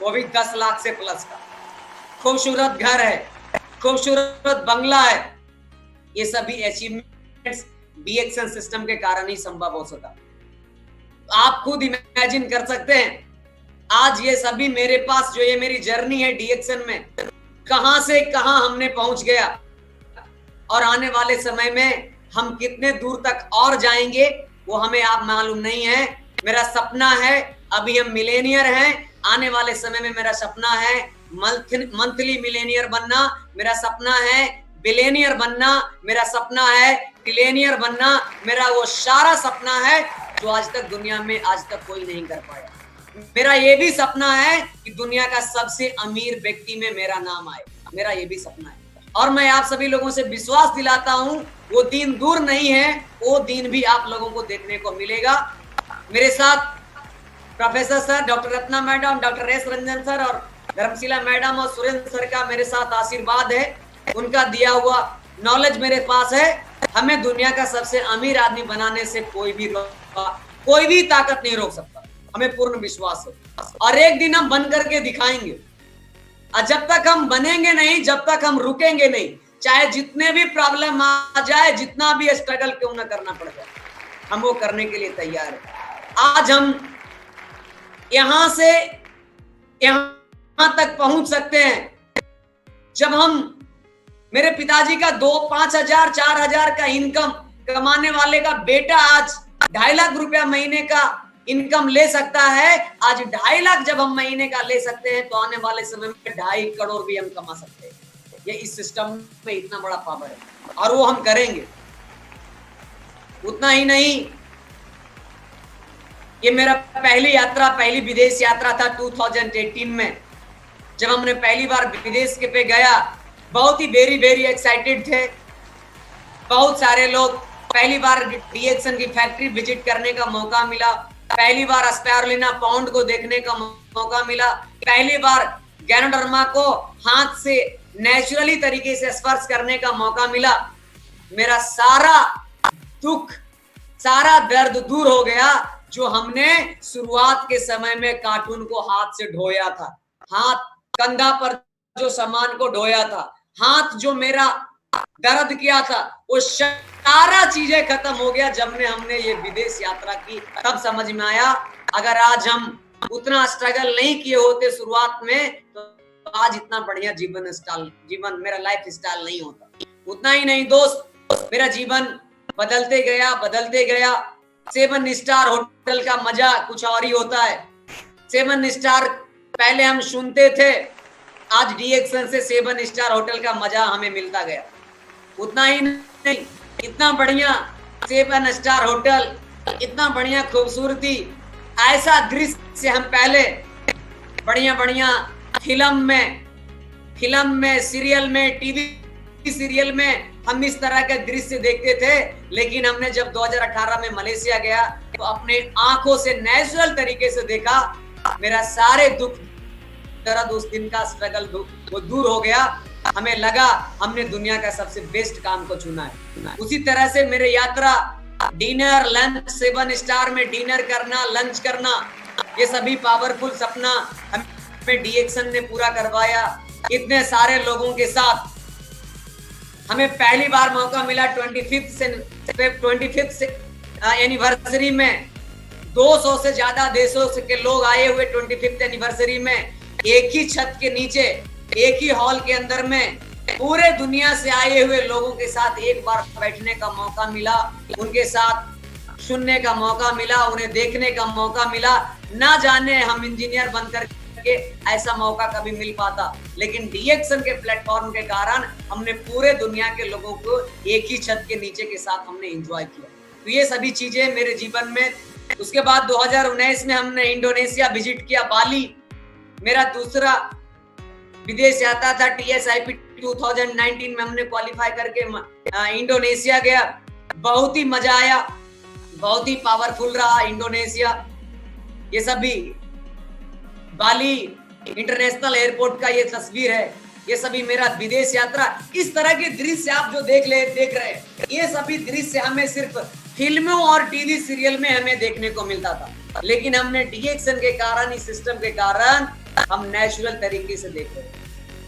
वो भी 10 लाख से प्लस का। खूबसूरत घर है, खूबसूरत बंगला है। ये सभी अचीवमेंट्स डीएक्सन सिस्टम के कारण ही संभव हो सका। आप खुद इमेजिन कर सकते हैं, आज ये सभी मेरे पास, जो ये मेरी जर्नी है डीएक्सन में, कहां से कहां हमने पहुंच गया, और आने वाले समय में हम कितने दूर तक और जाएंगे वो हमें आप मालूम नहीं है। मेरा सपना है, अभी हम मिलेनियर हैं, आने वाले समय में मेरा सपना है मंथली मिलेनियर बनना, मेरा सपना है बिलेनियर बनना, मेरा सपना है ट्रिलियनियर बनना। मेरा वो सारा सपना है जो आज तक दुनिया में आज तक कोई नहीं कर पाया। मेरा ये भी सपना है कि दुनिया का सबसे अमीर व्यक्ति में मेरा नाम आए, मेरा ये भी सपना है। और मैं आप सभी लोगों से विश्वास दिलाता हूं, वो दिन दूर नहीं है, वो दिन भी आप लोगों को देखने को मिलेगा। मेरे साथ professor sir, doctor Ratna madam, doctor S Ranjan sir और धर्मशिला मैडम और सुरेंद्र सर का मेरे साथ आशीर्वाद है, उनका दिया हुआ नॉलेज मेरे पास है। हमें दुनिया का सबसे अमीर आदमी बनाने से कोई भी ताकत नहीं रोक सकता, हमें पूर्ण विश्वास है। और एक दिन हम बन करके दिखाएंगे, और जब तक हम बनेंगे नहीं, जब तक हम रुकेंगे नहीं, चाहे जितने भी प्रॉब्लम आ जाए, जितना भी स्ट्रगल क्यों ना करना पड़ जाए, हम वो करने के लिए तैयार है। आज हम यहां से यहां तक पहुंच सकते हैं जब हम, मेरे पिताजी का 5,000 4,000 का इनकम कमाने वाले का बेटा आज 2.5 लाख रुपया महीने का इनकम ले सकता है। आज 2.5 लाख जब हम महीने का ले सकते हैं, तो आने वाले समय में 2.5 करोड़ भी हम कमा सकते हैं। ये इस सिस्टम में इतना बड़ा पावर है, और वो हम करेंगे। उतना ही नहीं, ये मेरा पहली विदेश यात्रा था 2018 में, जब हमने पहली बार विदेश के पे गया। बहुत ही वेरी एक्साइटेड थे। बहुत सारे लोग, पहली बार डीएक्सन की फैक्ट्री विजिट करने का मौका मिला, पहली बार स्पाइरुलिना पॉन्ड को देखने का मौका मिला, पहली बार गैनोडर्मा को हाथ से नेचुरली तरीके से स्पर्श करने का मौका मिला। मेरा सारा दुख, सारा दर्द दूर हो गया जो हमने शुरुआत के समय में कार्टून को हाथ से ढोया था, हाथ कंधा पर जो सामान को ढोया था, हाथ जो मेरा दर्द किया था, वो सारा चीजें खत्म हो गया जब हमने ये विदेश यात्रा की। तब समझ में आया, अगर आज हम उतना स्ट्रगल नहीं किए होते शुरुआत में, तो आज इतना बढ़िया जीवन मेरा लाइफ स्टाइल नहीं होता। उतना ही नहीं दोस्त, मेरा जीवन बदलते गया। 7 स्टार होटल का मजा कुछ और ही होता है। 7 स्टार पहले हम सुनते थे, आज डीएक्सन से 7 स्टार होटल का मजा हमें मिलता गया। उतना ही नहीं, इतना बढ़िया 7 स्टार होटल, इतना बढ़िया खूबसूरती, ऐसा दृश्य हम पहले बढ़िया फिल्म में, सीरियल में, टीवी सीरियल में हम इस तरह के दृश्य देखते थे। लेकिन हमने जब 2018 में मलेशिया गया तो अपने आंखों से नेचुरल तरीके से देखा। मेरा सारे दुख दर्द, उस दिन का स्ट्रगल वो दूर हो गया। हमें लगा हमने दुनिया का सबसे बेस्ट काम को चुना है। उसी तरह से मेरे यात्रा, डिनर, लंच, 7 स्टार में डिनर करना, लंच करना, ये सभी पावरफुल सपना हमें डीएक्सन ने पूरा करवाया। इतने सारे लोगों के साथ हमें पहली बार मौका मिला 25th एनिवर्सरी में। 200 से ज्यादा देशों से के लोग आए हुए 25th एनिवर्सरी में, एक ही छत के नीचे, एक ही हॉल के अंदर में पूरे दुनिया से आए हुए लोगों के साथ एक बार बैठने का मौका मिला, उनके साथ सुनने का मौका मिला, उन्हें देखने का मौका मिला। ना जाने हम इंजीनियर बनकर के ऐसा मौका कभी मिल पाता, लेकिन डीएक्सन के प्लेटफॉर्म के कारण हमने पूरे दुनिया के लोगों को एक ही छत के नीचे के साथ हमने एंजॉय किया। तो ये सभी चीजें मेरे जीवन में। उसके बाद 2019 में हमने इंडोनेशिया विजिट किया, बाली। मेरा दूसरा विदेश यात्रा था TSIP 2019 में। हमने क्वालिफाई करके इंडोनेशिया गया। बहुत ही मजा आया, बहुत ही पावरफुल रहा इंडोनेशिया। ये सभी बाली इंटरनेशनल एयरपोर्ट का ये तस्वीर है, ये सभी मेरा विदेश यात्रा। इस तरह के दृश्य आप जो देख रहे हैं, ये सभी दृश्य हमें सिर्फ फिल्मों और टीवी सीरियल में हमें देखने को मिलता था, लेकिन हमने डीएक्सन के कारण, इस सिस्टम के कारण हम नेचुरल तरीके से देख रहे हैं।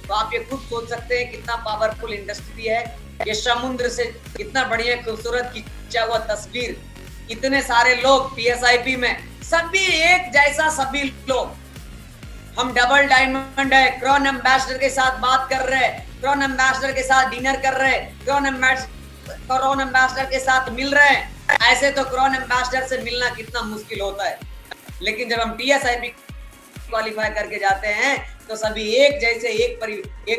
तो आप ये खुद सोच सकते हैं कितना पावरफुल इंडस्ट्री है। ये समुद्र से कितना बढ़िया खूबसूरत खींचा हुआ तस्वीर, इतने सारे लोग TSIP में, सभी एक जैसा, सभी लोग। हम डबल डायमंड है, क्रॉन एम्बेसडर के साथ बात कर रहे हैं, क्रॉन एम्बेसडर के साथ डिनर कर रहे हैं, क्रॉन एम्बेसडर के साथ मिल रहे हैं। ऐसे तो क्रॉन एम्बेसडर से मिलना कितना मुश्किल होता है, लेकिन जब हम TSIP क्वालिफाई करके जाते हैं तो सभी एक जैसे, एक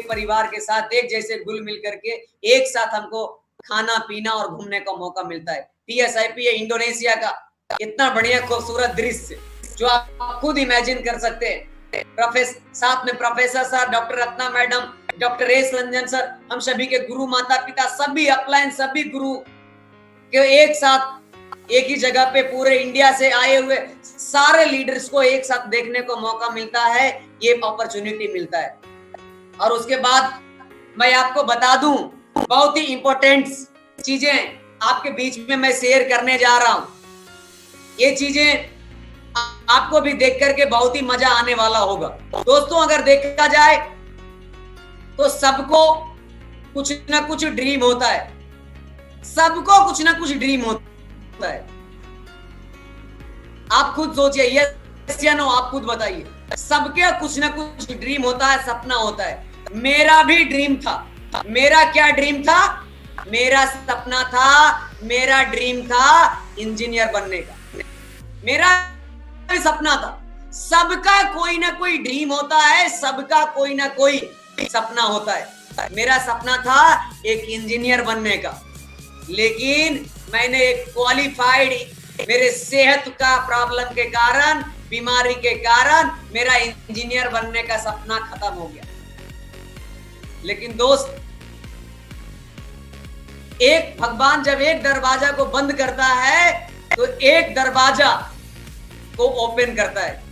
परिवार के साथ एक जैसे घुल मिल करके एक साथ हमको खाना पीना और घूमने का मौका मिलता है। TSIP है इंडोनेशिया का, इतना बढ़िया खूबसूरत दृश्य जो आप खुद इमेजिन कर सकते हैं। साथ में professor sir, doctor Ratna madam, doctor S Ranjan sir, हम सभी के गुरु, माता पिता, सभी अपलाइन, सभी गुरु के एक साथ एक ही जगह पे पूरे इंडिया से आए हुए सारे लीडर्स को एक साथ देखने को मौका मिलता है, ये अपॉर्चुनिटी मिलता है। और उसके बाद मैं आपको बता दूं, बहुत ही इंपॉर्टेंट चीजें आपके बीच में मैं शेयर करने जा रहा हूं। ये चीजें आपको भी देख करके बहुत ही मजा आने वाला होगा। दोस्तों, अगर देखा जाए तो सबको कुछ ना कुछ ड्रीम होता है, सबको कुछ ना कुछ ड्रीम होता है। आप खुद सोचिए, यस या नो, आप खुद बताइए। सबके कुछ ना कुछ ड्रीम होता है, सपना होता है। मेरा भी ड्रीम था। मेरा क्या ड्रीम था? मेरा सपना था, मेरा ड्रीम था इंजीनियर बनने का। मेरा सपना था। सबका कोई ना कोई ड्रीम होता है, सबका कोई ना कोई सपना होता है। मेरा सपना था एक इंजीनियर बनने का। लेकिन मैंने एक क्वालिफाइड, मेरे सेहत का प्रॉब्लम के कारण, बीमारी के कारण मेरा इंजीनियर बनने का सपना खत्म हो गया। लेकिन दोस्त, एक भगवान जब एक दरवाजा को बंद करता है तो एक दरवाजा को ओपन करता है।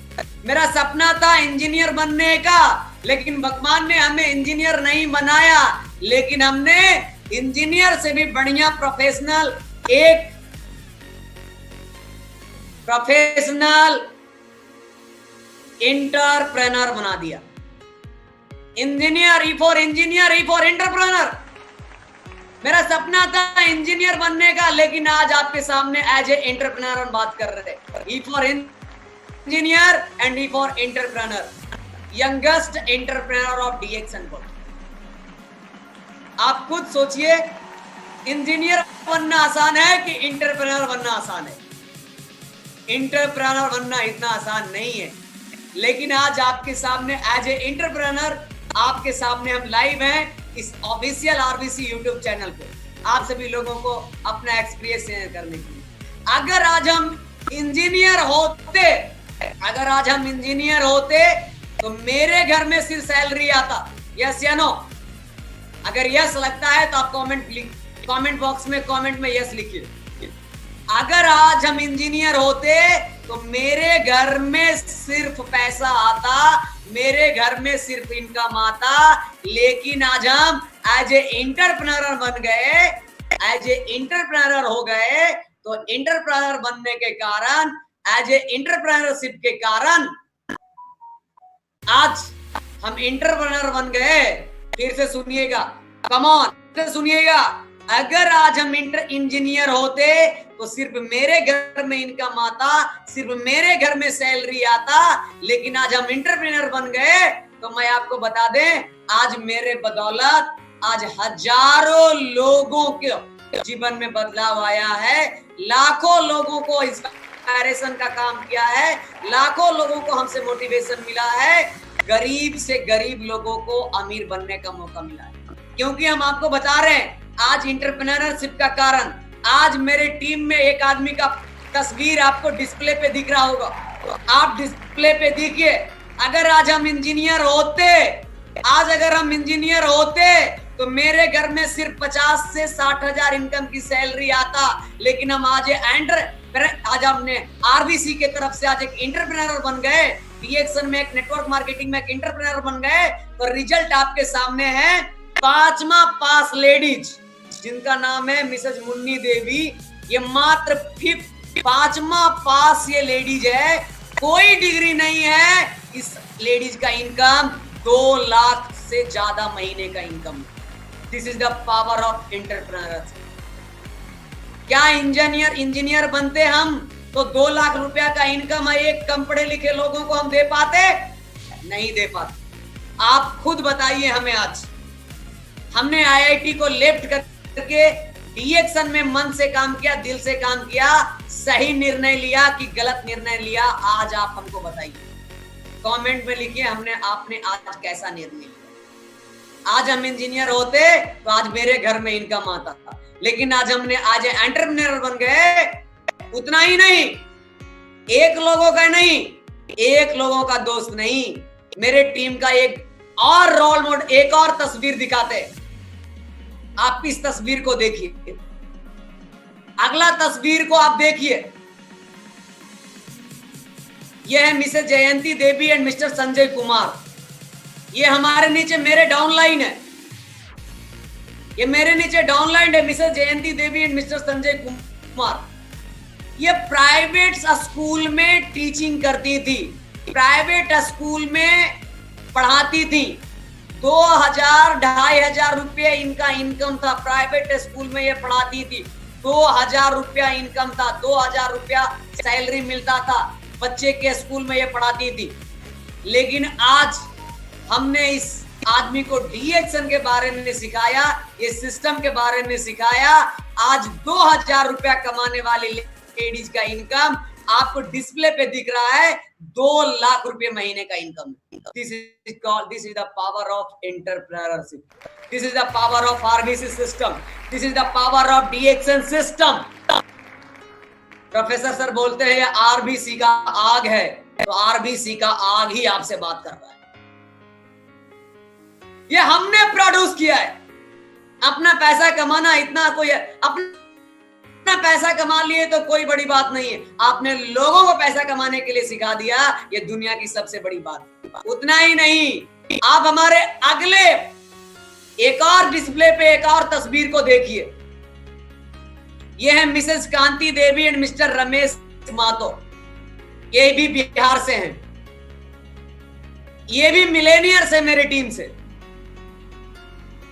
मेरा सपना था इंजीनियर बनने का, लेकिन भगवान ने हमें इंजीनियर नहीं बनाया, लेकिन हमने इंजीनियर से भी बढ़िया प्रोफेशनल एंटरप्रेन्योर बना दिया। Engineer, E for entrepreneur. मेरा सपना था इंजीनियर बनने का, लेकिन आज आपके सामने एज ए एंटरप्रेन्योर हम बात कर रहे हैं। E for engineer and E for entrepreneur, youngest entrepreneur of DXN को। आप खुद सोचिए, इंजीनियर बनना आसान है कि एंटरप्रेन्योर बनना आसान है? एंटरप्रेन्योर बनना इतना आसान नहीं है। लेकिन आज आपके सामने एज ए एंटरप्रेन्योर, आपके सामने हम लाइव हैं इस ऑफिशियल RBC यूट्यूब चैनल पे, आप सभी लोगों को अपना एक्सपीरियंस शेयर करने के लिए। अगर आज हम इंजीनियर होते तो मेरे घर में सिर्फ सैलरी आता। यस या नो? अगर यस लगता है तो आप कमेंट बॉक्स में कमेंट में यस लिखिए। अगर आज हम इंजीनियर होते तो मेरे घर में सिर्फ पैसा आता, मेरे घर में सिर्फ इनकम आता। लेकिन आज हम एज ए एंटरप्रेन्योर बन गए, एज ए एंटरप्रेन्योर हो गए, तो एंटरप्रेन्योर बनने के कारण, एज ए एंटरप्रेन्योरशिप के कारण आज हम एंटरप्रेन्योर बन गए। फिर से सुनिएगा, कम ऑन, फिर से सुनिएगा। अगर आज हम इंजीनियर होते तो सिर्फ मेरे घर में इनकम आता, सिर्फ मेरे घर में सैलरी आता। लेकिन आज हम एंटरप्रेन्योर बन गए तो मैं आपको बता दें, आज मेरे बदौलत आज हजारों लोगों के जीवन में बदलाव आया है, लाखों लोगों को इंस्पिरेशन का काम किया है, लाखों लोगों को हमसे मोटिवेशन मिला है, गरीब से गरीब लोगों को अमीर बनने का मौका मिला है। क्योंकि हम आपको बता रहे हैं, आज एंटरप्रेन्योरशिप का कारण, आज मेरे टीम में एक आदमी का तस्वीर आपको डिस्प्ले पे दिख रहा होगा, आप डिस्प्ले पे देखिए। अगर आज हम इंजीनियर होते, तो मेरे घर में सिर्फ 50 से 60 हजार इनकम की सैलरी आता। लेकिन हम आज हमने RBC के तरफ से आज एक एंटरप्रेन्योर बन गए, DXN में एक नेटवर्क मार्केटिंग में एक एंटरप्रेन्योर बन गए। तो रिजल्ट आपके सामने है। 5वां पास लेडीज, जिनका नाम है मिसेज मुन्नी देवी, ये मात्र 5वां पास ये लेडीज है, कोई डिग्री नहीं है। इस लेडीज का इनकम 2 लाख से ज्यादा महीने का income. This is the power of entrepreneurship. क्या इंजीनियर बनते हम तो 2 लाख रुपया का इनकम एक कम पढ़े लिखे लोगों को हम दे पाते? नहीं दे पाते। आप खुद बताइए हमें। आज हमने IIT को लेफ्ट करके DXN में मन से काम किया, दिल से काम किया, सही निर्णय लिया कि गलत निर्णय लिया, आज आप हमको बताइए। कमेंट में लिखिए आपने आज कैसा निर्णय लिया। आज हम इंजीनियर होते तो आज मेरे घर में इनकम आता था, लेकिन आज हमने आज एंटरप्रेन्योर बन गए। उतना ही नहीं, एक लोगों का दोस्त नहीं, मेरे टीम का एक और रोल मॉडल, एक और तस्वीर दिखाते। आप इस तस्वीर को देखिए, अगला तस्वीर को आप देखिए। यह है Mrs Jayanti Devi and mister Sanjay Kumar. ये हमारे नीचे मेरे डाउनलाइन है, ये मेरे नीचे डाउनलाइन है, Mrs Jayanti Devi and mister Sanjay Kumar. ये प्राइवेट स्कूल में टीचिंग करती थी, प्राइवेट स्कूल में पढ़ाती थी। 2,000-2,500 रुपये इनका इनकम था। प्राइवेट स्कूल में ये पढ़ाती थी, 2,000 रुपया इनकम था, 2,000 रुपया सैलरी मिलता था। बच्चे के स्कूल में ये पढ़ाती थी। लेकिन आज हमने इस आदमी को DXN के बारे में सिखाया, ये सिस्टम के बारे में सिखाया। आज 2,000 रुपया कमाने वाली लेडीज का इनकम आपको डिस्प्ले पे दिख रहा है 2 लाख रुपए महीने का income. This is the power of entrepreneurship, this is the power of RBC system, this is the power of DXN system. Professor sir बोलते हैं ये आरबीसी का आग है, तो आरबीसी का आग ही आपसे बात कर रहा है। ये हमने प्रोड्यूस किया है। अपना पैसा कमाना इतना कोई अपना पैसा कमा लिए तो कोई बड़ी बात नहीं है, आपने लोगों को पैसा कमाने के लिए सिखा दिया, ये दुनिया की सबसे बड़ी बात। उतना ही नहीं, आप हमारे अगले एक और डिस्प्ले पे एक और तस्वीर को देखिए। ये है Mrs Kanti Devi and Mr Ramesh Mato, ये भी बिहार से हैं, ये भी मिलेनियर्स है मेरी टीम से।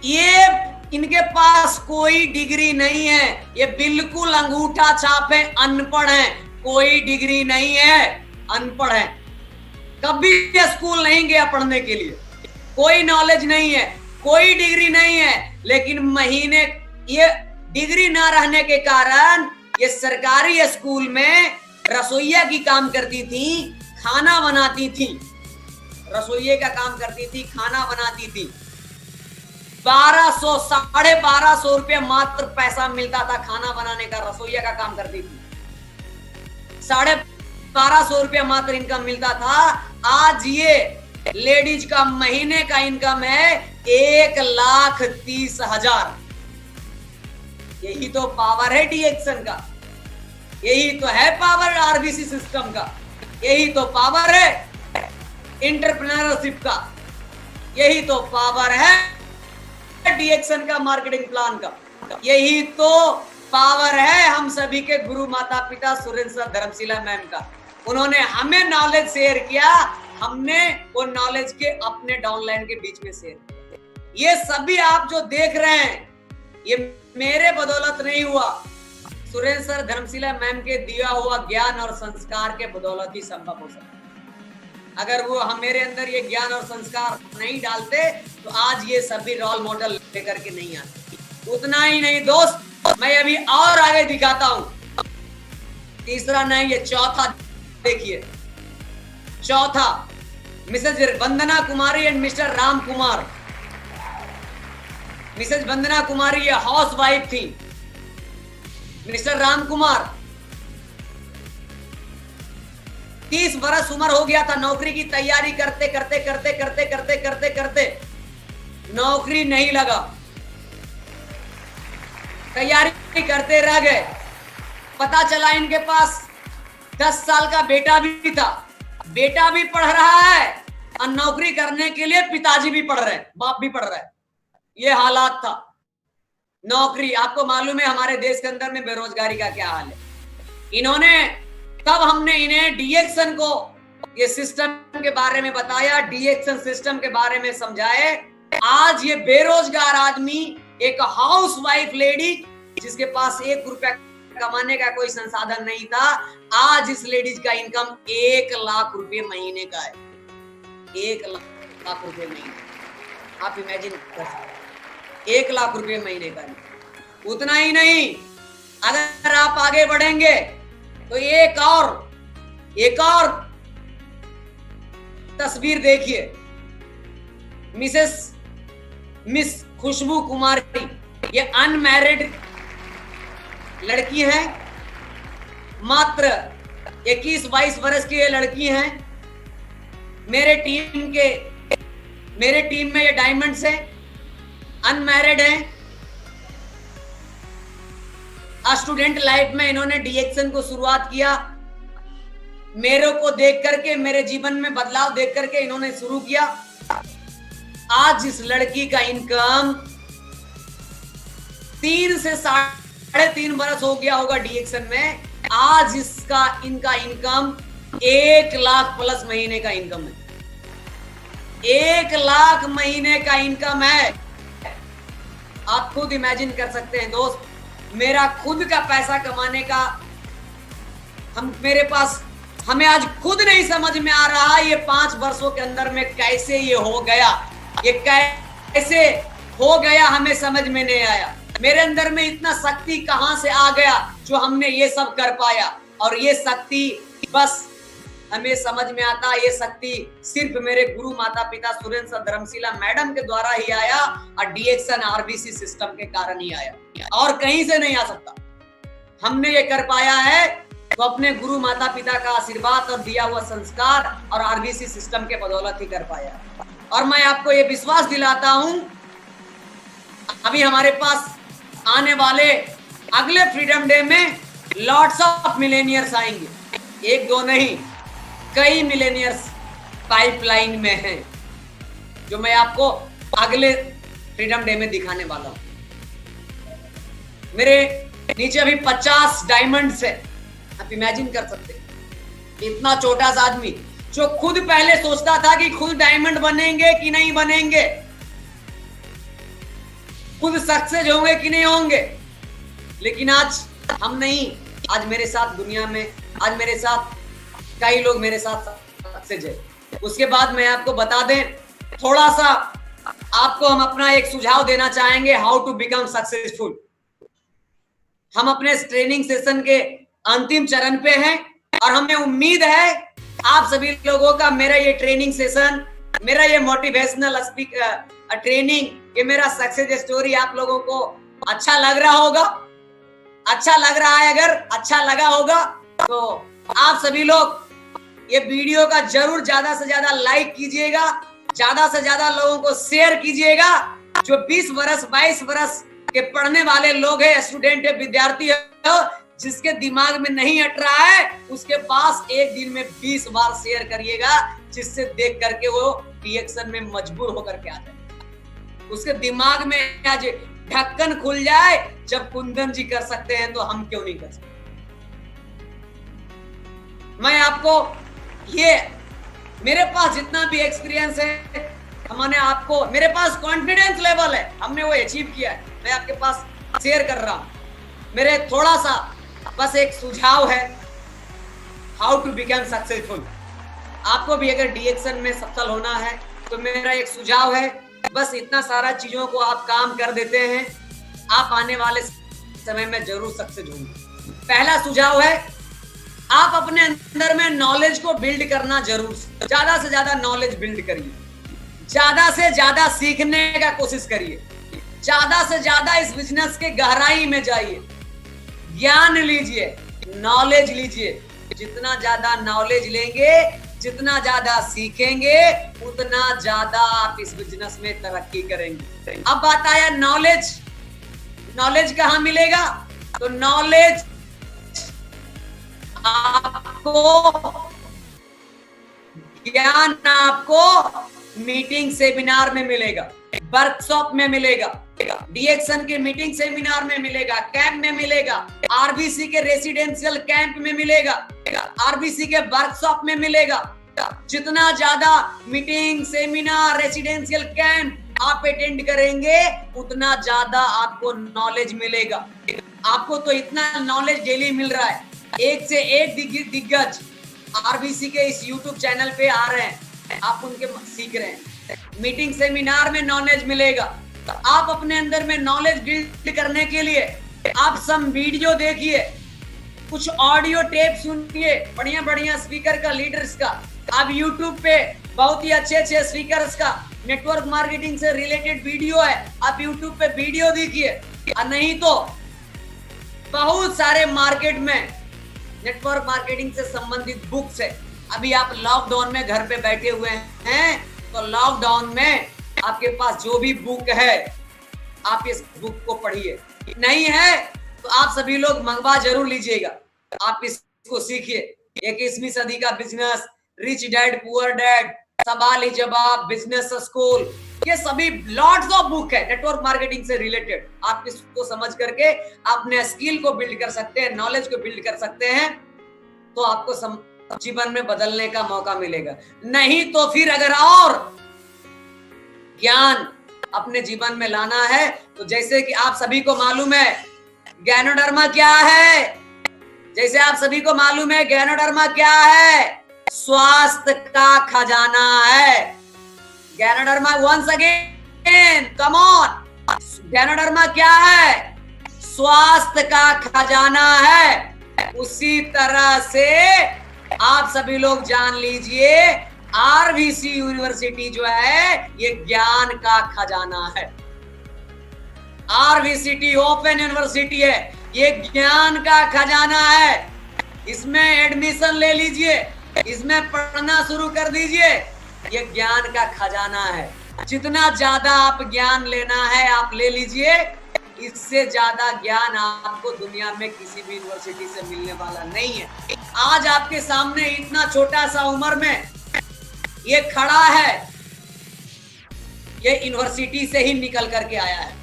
ये इनके पास कोई डिग्री नहीं है, ये बिल्कुल अंगूठा छापे अनपढ़ हैं, कोई डिग्री नहीं है, अनपढ़ हैं, कभी स्कूल नहीं गया पढ़ने के लिए, कोई नॉलेज नहीं है, कोई डिग्री नहीं है, लेकिन महीने ये डिग्री ना रहने के कारण ये सरकारी स्कूल में रसोइया की काम करती थी, खाना बनाती थी, रसोइये का काम करती थी, खाना बनाती थी। 1200 1250 रुपये मात्र पैसा मिलता था खाना बनाने का, रसोइया का काम करती थी, 1250 रुपये मात्र इनकम मिलता था। आज ये लेडीज का महीने का इनकम है 1,30,000। यही तो पावर है डीएक्सएन का, यही तो है पावर आरबीसी सिस्टम का, यही तो पावर है एंटरप्रेन्योरशिप का, यही तो पावर है डीएक्सएन का मार्केटिंग प्लान का, यही तो पावर है हम सभी के गुरु माता पिता सुरेंद्र सर धर्मशिला मैम का। उन्होंने हमें नॉलेज शेयर किया, हमने वो नॉलेज के अपने डाउनलाइन के बीच में शेयर किया। ये सभी आप जो देख रहे हैं, ये मेरे बदौलत नहीं हुआ, सुरेंद्र सर धर्मशिला मैम के दिया हुआ ज्ञान और संस्कार के बदौलत ही संभव हो सकता। अगर वो हम मेरे अंदर ये ज्ञान और संस्कार नहीं डालते तो आज ये सभी रोल मॉडल लेकर के नहीं आते। उतना ही नहीं दोस्त, मैं अभी और आगे दिखाता हूं। तीसरा नहीं, ये चौथा देखिए, चौथा Mrs Vandana Kumari and Mr Ram Kumar. Mrs Vandana Kumari ये हाउस वाइफ थी, मिस्टर राम कुमार 30 बरस उम्र हो गया था, नौकरी की तैयारी करते करते करते करते करते करते करते नौकरी नहीं लगा, तैयारी करते रह गए। पता चला इनके पास 10 साल का बेटा भी था, बेटा भी पढ़ रहा है और नौकरी करने के लिए पिताजी भी पढ़ रहे हैं, बाप भी पढ़ रहा है। ये हालात था नौकरी। आपको मालूम है हमारे देश के अंदर में बेरोजगारी का क्या हाल है। इन्होंने तब हमने इन्हें डीएक्सएन को ये सिस्टम के बारे में बताया, डीएक्सएन सिस्टम के बारे में समझाए। आज ये बेरोजगार आदमी, एक हाउस वाइफ लेडी जिसके पास 1 रुपया कमाने का कोई संसाधन नहीं था, आज इस लेडीज का इनकम 1 लाख रुपए महीने का है। 1 लाख रुपए महीने, आप इमेजिन कर सकते, 1 लाख रुपए महीने का। उतना ही नहीं, अगर आप आगे बढ़ेंगे तो एक और तस्वीर देखिए। मिस खुशबू कुमारी, ये अनमैरिड लड़की है, मात्र 21-22 वर्ष की ये लड़की हैं। मेरे टीम में ये डायमंड्स हैं, अनमैरिड हैं। स्टूडेंट लाइफ में इन्होंने डीएक्सएन को शुरुआत किया। मेरे को देख करके, मेरे जीवन में बदलाव देख करके इन्होंने शुरू किया। आज इस लड़की का इनकम 3 से 3.5 बरस हो गया होगा डीएक्सएन में। आज इनका इनकम 1 लाख प्लस महीने का इनकम है। 1 लाख महीने का इनकम है। आप खुद इमेजिन कर सकते हैं दोस्त, मेरा खुद का पैसा कमाने का हमें आज खुद नहीं समझ में आ रहा ये 5 वर्षों के अंदर में कैसे ये हो गया, ये कैसे हो गया हमें समझ में नहीं आया। मेरे अंदर में इतना शक्ति कहां से आ गया जो हमने ये सब कर पाया। और ये शक्ति बस हमें समझ में आता, ये शक्ति सिर्फ मेरे गुरु माता पिता सुरेंद्र सर धर्मशिला मैडम के द्वारा ही आया और डीएक्सन आरबीसी सिस्टम के कारण ही आया, और कहीं से नहीं आ सकता। हमने ये कर पाया है तो अपने गुरु माता पिता का आशीर्वाद और दिया हुआ संस्कार और आरबीसी सिस्टम के बदौलत ही कर पाया। और मैं आपको ये विश्वास दिलाता हूं, अभी हमारे पास आने वाले अगले फ्रीडम डे में लॉट्स ऑफ मिलेनियर्स आएंगे, एक दो नहीं, कई मिलेनियर्स पाइपलाइन में हैं, जो मैं आपको अगले फ्रीडम डे में दिखाने वाला हूं। मेरे नीचे अभी 50 डायमंड्स है, आप इमेजिन कर सकते हैं इतना छोटा सा आदमी जो खुद पहले सोचता था कि खुद डायमंड बनेंगे कि नहीं बनेंगे, खुद सक्सेस होंगे कि नहीं होंगे, लेकिन आज हम नहीं, आज मेरे साथ दुनिया में, आज मेरे साथ कई लोग मेरे साथ सक्सेस है। उसके बाद मैं आपको बता दें, थोड़ा सा आपको हम अपना एक सुझाव देना चाहेंगे, हाउ टू बिकम सक्सेसफुल। हम अपने ट्रेनिंग सेशन के अंतिम चरण पे हैं और हमें उम्मीद है आप सभी लोगों का मेरा ये ट्रेनिंग सेशन, मेरा ये मोटिवेशनल ट्रेनिंग, ये मेरा सक्सेस स्टोरी आप लोगों को अच्छा लग रहा होगा। अच्छा लग रहा है, अगर अच्छा लगा होगा तो आप सभी लोग ये वीडियो का जरूर ज्यादा से ज्यादा लाइक कीजिएगा, ज्यादा से ज्यादा लोगों को शेयर कीजिएगा। जो 20 वर्ष 22 वर्ष के पढ़ने वाले लोग हैं, स्टूडेंट है, विद्यार्थी है, जिसके दिमाग में नहीं हट रहा है, उसके पास एक दिन में 20 बार शेयर करिएगा, जिससे देख करके वो डीएक्सन में मजबूर होकर के आ जाए, उसके दिमाग में आज ढक्कन खुल जाए। जब कुंदन जी कर सकते हैं तो हम क्यों नहीं कर सकते। मैं आपको ये, मेरे पास जितना भी एक्सपीरियंस है, हमने आपको, मेरे पास कॉन्फिडेंस लेवल है, हमने वो अचीव किया है, मैं आपके पास शेयर कर रहा हूं। मेरे थोड़ा सा बस एक सुझाव है, हाउ टू बिकम सक्सेसफुल। आपको भी अगर डीएक्सन में सफल होना है तो मेरा एक सुझाव है, बस इतना सारा चीजों को आप काम कर देते हैं, आप आने वाले समय में जरूर सक्सेस होंगे। पहला सुझाव है, आप अपने अंदर में नॉलेज को बिल्ड करना जरूर, ज्यादा से ज्यादा नॉलेज बिल्ड करिए, ज्यादा से ज्यादा सीखने का कोशिश करिए, ज्यादा से ज्यादा इस बिजनेस के गहराई में जाइए, ज्ञान लीजिए, नॉलेज लीजिए। जितना ज्यादा नॉलेज लेंगे, जितना ज्यादा सीखेंगे, उतना ज्यादा आप इस बिजनेस में तरक्की करेंगे। अब बात आया नॉलेज, नॉलेज कहाँ मिलेगा? तो नॉलेज आपको, ज्ञान आपको मीटिंग सेमिनार में मिलेगा, वर्कशॉप में मिलेगा, डीएक्सन के मीटिंग सेमिनार में मिलेगा, कैंप में मिलेगा, आरबीसी के रेसिडेंशियल कैंप में मिलेगा, आरबीसी के वर्कशॉप में मिलेगा। जितना ज्यादा मीटिंग सेमिनार रेसिडेंशियल कैंप आप अटेंड करेंगे, उतना ज्यादा आपको नॉलेज मिलेगा। आपको तो इतना नॉलेज डेली मिल रहा है, एक से एक दिग्गज आरबीसी के इस यूट्यूब चैनल पे आ रहे हैं, आप उनके सीख रहे हैं। मीटिंग सेमिनार में नॉलेज मिलेगा। तो आप अपने अंदर में नॉलेज बिल्ड करने के लिए आप सम वीडियो देखिए, कुछ ऑडियो टेप सुनिए, बढ़िया बढ़िया स्पीकर का, लीडर्स का। आप यूट्यूब पे बहुत ही अच्छे अच्छे स्पीकर्स का नेटवर्क मार्केटिंग से रिलेटेड वीडियो है, आप यूट्यूब पे वीडियो देखिए। और नहीं तो बहुत सारे मार्केट में नेटवर्क मार्केटिंग से संबंधित बुक्स है। अभी आप लॉकडाउन में घर पे बैठे हुए हैं, तो लॉकडाउन में आपके पास जो भी बुक है, आप इस बुक को पढ़िए। नहीं है तो आप सभी लोग मंगवा जरूर लीजिएगा, आप इसको सीखिए। 21वीं सदी का business, rich dad poor dad, सवाल ही जवाब, बिजनेस स्कूल, ये सभी लॉट्स ऑफ बुक है नेटवर्क मार्केटिंग से रिलेटेड। आप इसको समझ करके अपने स्किल को बिल्ड कर सकते हैं, नॉलेज को बिल्ड कर सकते हैं, तो आपको जीवन में बदलने का मौका मिलेगा। नहीं तो फिर अगर और ज्ञान अपने जीवन में लाना है, तो जैसे कि आप सभी को मालूम है ज्ञानोडर्मा क्या है, जैसे आप सभी को मालूम है ज्ञानोडर्मा क्या है, स्वास्थ्य का खजाना है। ज्ञानोडर्मा वंस अगेन, कम ऑन, ज्ञानोडर्मा क्या है? स्वास्थ्य का खजाना है। उसी तरह से आप सभी लोग जान लीजिए आरवीसी यूनिवर्सिटी जो है ये ज्ञान का खजाना है। आरवीसीटी ओपन यूनिवर्सिटी है, ये ज्ञान का खजाना है। इसमें एडमिशन ले लीजिए, इसमें पढ़ना शुरू कर दीजिए, ये ज्ञान का खजाना है। जितना ज्यादा आप ज्ञान लेना है आप ले लीजिए, इससे ज्यादा ज्ञान आपको दुनिया में किसी भी यूनिवर्सिटी से मिलने वाला नहीं है। आज आपके सामने इतना छोटा सा उम्र में ये खड़ा है, ये यूनिवर्सिटी से ही निकल करके आया है।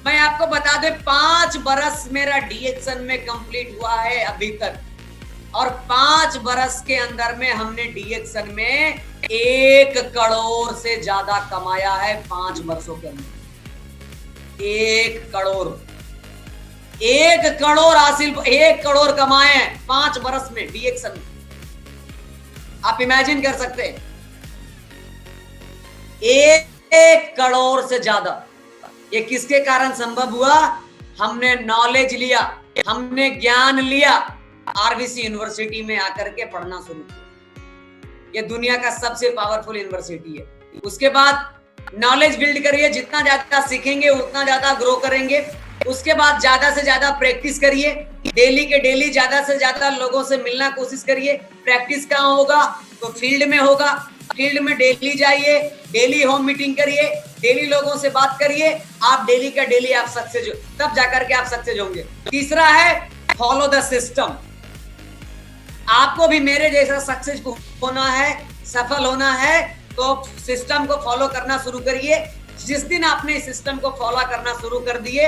मैं आपको बता दे 5 बरस मेरा डीएक्सन में कंप्लीट हुआ है अभी तक, और 5 बरस के अंदर में हमने डीएक्सन में 1 करोड़ से ज्यादा कमाया है। 5 वर्षों के अंदर 1 करोड़, 1 करोड़ हासिल, 1 करोड़ कमाए हैं 5 बरस में डीएक्सन में। आप इमेजिन कर सकते हैं 1 करोड़ से ज्यादा। ये किसके कारण संभव हुआ? हमने नॉलेज लिया, हमने ज्ञान लिया, आरवीसी यूनिवर्सिटी में आकर के पढ़ना शुरू किया। ये दुनिया का सबसे पावरफुल यूनिवर्सिटी है। उसके बाद नॉलेज बिल्ड करिए, जितना ज्यादा सीखेंगे उतना ज्यादा ग्रो करेंगे। उसके बाद ज्यादा से ज्यादा प्रैक्टिस करिए, डेली के डेली ज्यादा से ज्यादा लोगों से मिलना कोशिश करिए। प्रैक्टिस कहाँ होगा? तो फील्ड में होगा। फील्ड में डेली जाइए, डेली होम मीटिंग करिए, डेली लोगों से बात करिए। आप डेली का डेली आप सक्सेस, तब जाकर के आप सक्सेस होंगे। तीसरा है फॉलो द सिस्टम। आपको भी मेरे जैसा सक्सेस होना है, सफल होना है, तो सिस्टम को फॉलो करना शुरू करिए। जिस दिन आपने सिस्टम को फॉलो करना शुरू कर दिए,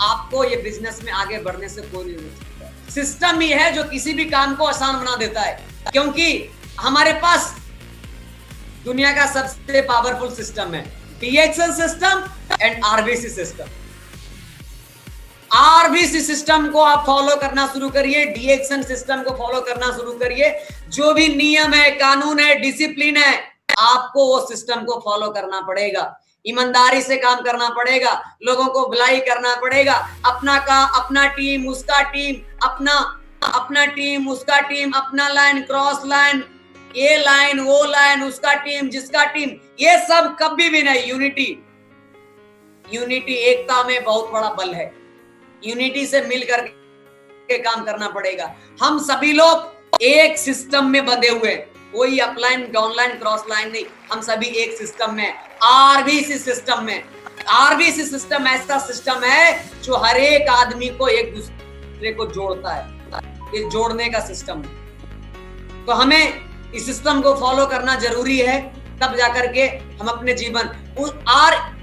आपको ये बिजनेस में आगे बढ़ने से कोई नहीं रोक सकता। सिस्टम ही है जो किसी भी काम को आसान बना देता है, क्योंकि हमारे पास दुनिया का सबसे पावरफुल सिस्टम है, DXN system and RBC system. RBC system को आप फॉलो करना शुरू करिए, डीएक्सन सिस्टम को फॉलो करना शुरू करिए। जो भी नियम है, कानून है, डिसिप्लिन है, आपको वो सिस्टम को फॉलो करना पड़ेगा। ईमानदारी से काम करना पड़ेगा, लोगों को भलाई करना पड़ेगा। अपना टीम, उसका टीम, अपना टीम, उसका टीम, अपना लाइन, क्रॉस लाइन, ये लाइन, वो लाइन, उसका टीम, जिसका टीम, ये सब कभी भी नहीं। यूनिटी एकता में बहुत बड़ा बल है। यूनिटी से मिलकर के काम करना पड़ेगा। हम सभी लोग एक सिस्टम में बंधे हुए, कोई अपलाइन, डाउनलाइन, क्रॉस लाइन नहीं, हम सभी एक सिस्टम में, आरबीसी सिस्टम में। आरबीसी सिस्टम ऐसा सिस्टम है जो हर एक आदमी को एक दूसरे को जोड़ता है, ये जोड़ने का सिस्टम है। तो हमें इस सिस्टम को फॉलो करना जरूरी है, तब जाकर के हम अपने जीवन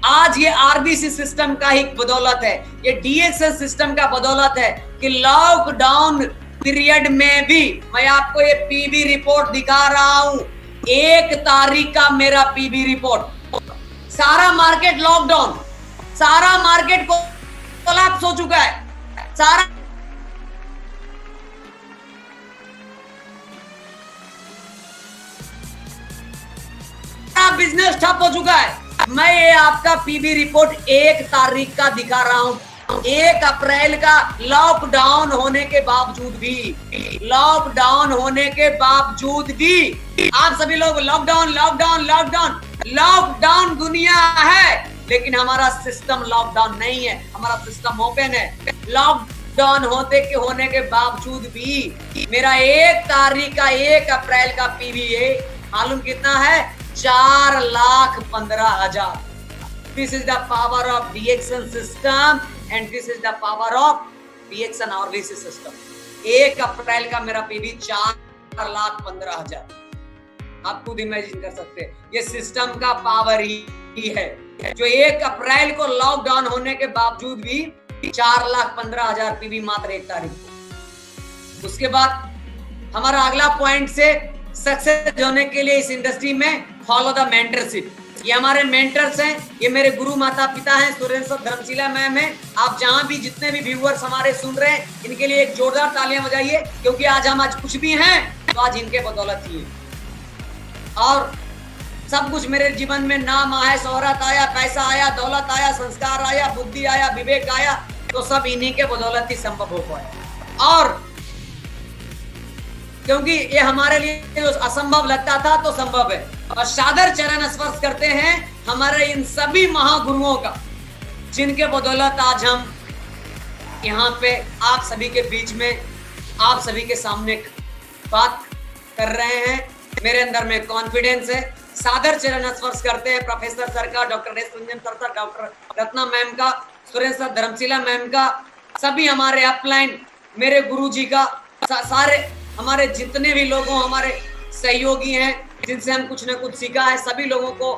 आज ये आरबीसी सिस्टम का ही बदौलत है, ये डीएक्सन सिस्टम का बदौलत है कि लॉकडाउन पीरियड में भी मैं आपको ये पीबी रिपोर्ट दिखा रहा हूं। 1 तारीख का मेरा पीबी रिपोर्ट, सारा मार्केट लॉकडाउन, सारा मार्केट को कोलैप्स हो चुका है, सारा बिजनेस ठप हो चुका है। मैं ये आपका पीबी रिपोर्ट 1 तारीख का दिखा रहा हूं। 1 अप्रैल का लॉकडाउन होने के बावजूद भी आप सभी लोग लॉकडाउन दुनिया है, लेकिन हमारा सिस्टम लॉकडाउन नहीं है, हमारा सिस्टम ओपन है। लॉकडाउन होने के बावजूद भी मेरा 1 तारीख का, 1 अप्रैल का पीबी मालूम कितना है? 4,15,000। This is the power of DXN system and this is the power of DXN RVC system. 1 अप्रैल का मेरा पीबी 4,15,000। आप खुद इमेजिन कर सकते हैं, ये सिस्टम का पावर ही है जो 1 अप्रैल को लॉकडाउन होने के बावजूद भी 4,15,000 पीबी मात्र 1 तारीख को। उसके बाद हमारा अगला पॉइंट से सक्सेस होने के लिए इस इंडस्ट्री में फॉलो द मेंटरशिप। ये हमारे मेंटर्स हैं, ये मेरे गुरु माता पिता हैं, सुरेंद्र धर्मशिला मैम है। आप जहां भी जितने भी व्यूअर्स हमारे सुन रहे हैं, इनके लिए एक जोरदार तालियां बजाइए, क्योंकि आज कुछ भी हैं तो आज इनके बदौलत ही है। और सब कुछ मेरे जीवन में नाम आया, शोहरत आया, पैसा आया, दौलत आया, संस्कार आया, बुद्धि आया, विवेक आया, तो सब इन्हीं के बदौलत ही संभव हो पाया। और क्योंकि ये हमारे लिए जो असंभव लगता था तो संभव है। और सादर चरण स्पर्श करते हैं हमारे इन सभी महागुरुओं का, जिनके बदौलत आज हम यहाँ पे आप सभी के बीच में, आप सभी के सामने बात कर रहे हैं। मेरे अंदर में कॉन्फिडेंस है। सादर चरण स्पर्श करते हैं प्रोफेसर सर का, डॉक्टर एस रंजन सर का, डॉक्टर रत्ना मैम का, सुरेंद्र सर, धर्मशिला मैम का, सभी हमारे अपलाइन मेरे गुरु जी का, सारे हमारे जितने भी लोगों, हमारे सहयोगी हैं जिनसे हम कुछ न कुछ सीखा है, सभी लोगों को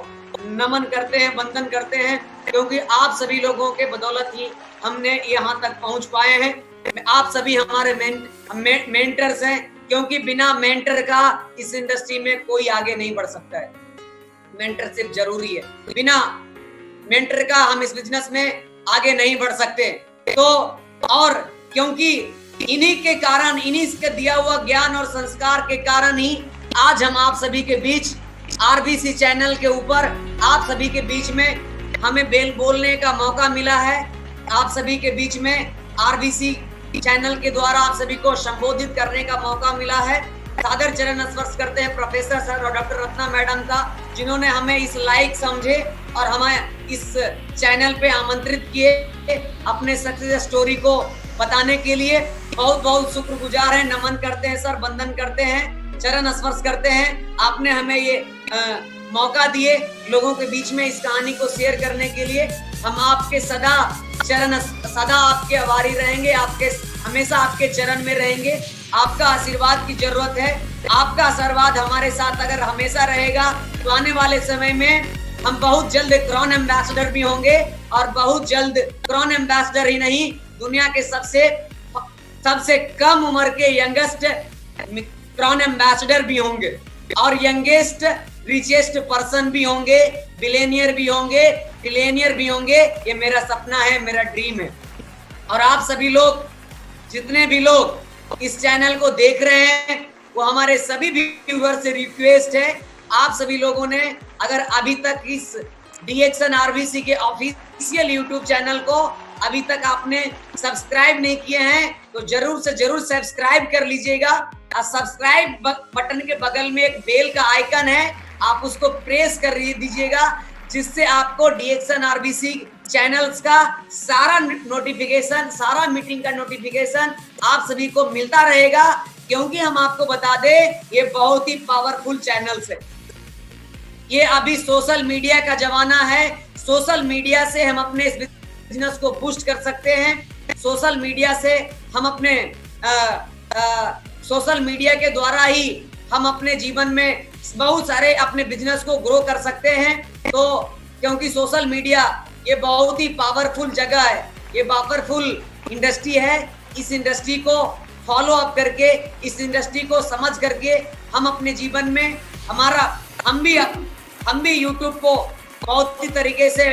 नमन करते हैं, वंदन करते हैं, क्योंकि आप सभी लोगों के बदौलत ही हमने यहाँ तक पहुंच पाए हैं। आप सभी हमारे मेंटर्स हैं, क्योंकि बिना मेंटर का इस इंडस्ट्री में कोई आगे नहीं बढ़ सकता है। मेंटरशिप जरूरी है, बिना मेंटर का हम इस बिजनेस में आगे नहीं बढ़ सकते। तो और क्योंकि इन्हीं के कारण, इन्हीं के दिया हुआ ज्ञान और संस्कार के कारण ही आज हम आप सभी के बीच आरबीसी चैनल के ऊपर आप सभी के बीच में हमें बेल बोलने का मौका मिला है। आप सभी के बीच में आरबीसी चैनल के द्वारा आप सभी को संबोधित करने का मौका मिला है। सादर चरण स्पर्श करते हैं प्रोफेसर सर और डॉक्टर रत्ना मैडम का, जिन्होंने हमें इस लायक समझे और हमें इस चैनल पे आमंत्रित किए अपने सक्सेस स्टोरी को बताने के लिए। बहुत बहुत शुक्रगुजार हैं, नमन करते हैं सर, वंदन करते हैं, चरण स्पर्श करते हैं। आपने हमें ये मौका दिए लोगों के बीच में इस कहानी को शेयर करने के लिए। हम आपके सदा आपके आभारी रहेंगे, आपके हमेशा आपके चरण में रहेंगे। आपका आशीर्वाद की जरूरत है। आपका आशीर्वाद हमारे साथ अगर हमेशा रहेगा तो आने वाले समय में हम बहुत जल्द क्राउन एम्बेसडर भी होंगे, और बहुत जल्द क्राउन एम्बेसडर ही नहीं, दुनिया के सबसे कम उम्र के यंगेस्ट क्राउन एम्बेसडर भी होंगे, और यंगेस्ट रिचेस्ट पर्सन भी होंगे, बिलियनियर भी होंगे, ट्रिलियनियर भी होंगे। ये मेरा सपना है, मेरा ड्रीम है। और आप सभी लोग, जितने भी लोग इस चैनल को देख रहे हैं, वो हमारे सभी व्यूअर से रिक्वेस्ट है, आप सभी लोगों ने अगर अभी तक इस डीएक्सन आरबीसी के ऑफिशियल यूट्यूब चैनल को अभी तक आपने सब्सक्राइब नहीं किए हैं तो जरूर से जरूर सब्सक्राइब कर लीजिएगा। और सब्सक्राइब बटन के बगल में एक बेल का आइकन है, आप उसको प्रेस कर दीजिएगा, जिससे आपको डीएक्सन आरबीसी चैनल्स का सारा नोटिफिकेशन, सारा मीटिंग का नोटिफिकेशन आप सभी को मिलता रहेगा। क्योंकि हम आपको बता दें, ये बहुत ही पावरफुल चैनल्स है। ये अभी सोशल मीडिया का जमाना है। सोशल मीडिया से हम अपने इस बिजनेस को बूस्ट कर सकते हैं। सोशल मीडिया से हम अपने सोशल मीडिया के द्वारा ही हम अपने जीवन में बहुत सारे अपने बिजनेस को ग्रो कर सकते हैं। तो क्योंकि सोशल मीडिया ये बहुत ही पावरफुल जगह है, ये पावरफुल इंडस्ट्री है। इस इंडस्ट्री को फॉलो अप करके, इस इंडस्ट्री को समझ करके हम अपने जीवन में हम भी यूट्यूब को बहुत ही तरीके से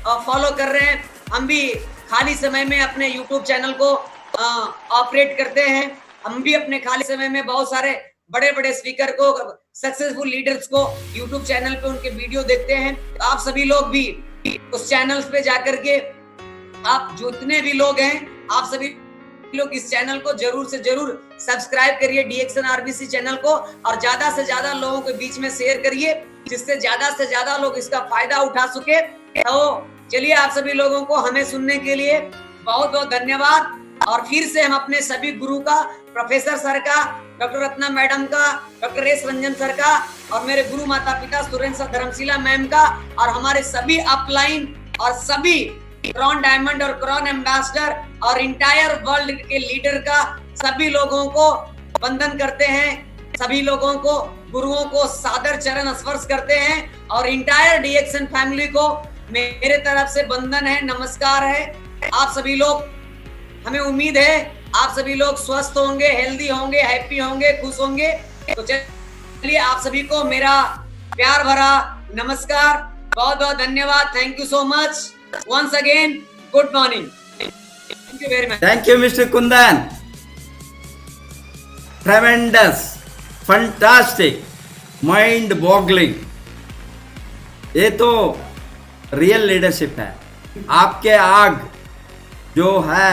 फॉलो कर रहे हैं। हम भी खाली समय में अपने यूट्यूब चैनल को ऑपरेट करते हैं। हम भी अपने खाली समय में बहुत सारे बड़े बड़े स्पीकर को, सक्सेसफुल लीडर्स को यूट्यूब चैनल पे उनके वीडियो देखते हैं। तो आप सभी लोग भी उस चैनल्स पे जाकर के, आप जितने भी लोग हैं, आप सभी लोग इस चैनल को जरूर से जरूर सब्सक्राइब करिए, डीएक्सन आरबीसी चैनल को, और ज्यादा से ज्यादा लोगों के बीच में शेयर करिए, जिससे ज्यादा से ज्यादा लोग इसका फायदा उठा सके। तो चलिए, आप सभी लोगों को हमें सुनने के लिए बहुत बहुत धन्यवाद। और फिर से हम अपने सभी गुरु का, प्रोफेसर सर का, डॉक्टर रत्ना मैडम का, डॉक्टर एस रंजन सर का, और मेरे गुरु माता पिता सुरेंद्र सर, धर्मशिला मैम का, और हमारे सभी अपलाइन और सभी क्राउन डायमंड और क्राउन एम्बेसडर और इंटायर वर्ल्ड के लीडर का सभी लोगों को वंदन करते हैं। सभी लोगों को, गुरुओं को सादर चरण स्पर्श करते हैं, और इंटायर डीएक्सन फैमिली को मेरे तरफ से वंदन है, नमस्कार है। आप सभी लोग, हमें उम्मीद है आप सभी लोग स्वस्थ होंगे, हेल्दी होंगे, हैप्पी होंगे, खुश होंगे। तो चलिए, आप सभी को मेरा प्यार भरा नमस्कार, बहुत बहुत धन्यवाद। Thank you so much once again. Good morning. Thank you very much. Thank you, Mr. Kundan. Tremendous, fantastic, mind-boggling. ये तो रियल लीडरशिप है। आपके आग जो है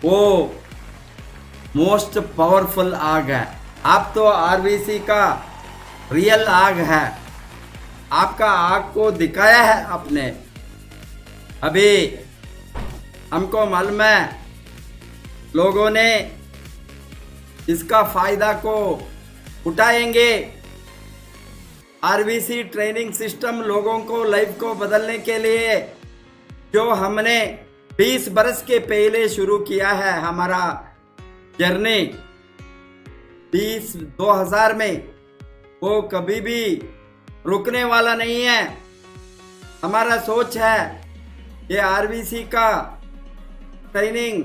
वो मोस्ट पावरफुल आग है। आप तो आरबीसी का रियल आग है, आपका आग को दिखाया है आपने। अभी हमको मालूम है लोगों ने इसका फायदा को उठाएंगे। आरबीसी ट्रेनिंग सिस्टम लोगों को लाइफ को बदलने के लिए जो हमने 20 बरस के पहले शुरू किया है, हमारा जर्नी 2000 में, वो कभी भी रुकने वाला नहीं है। हमारा सोच है ये आरबीसी का ट्रेनिंग,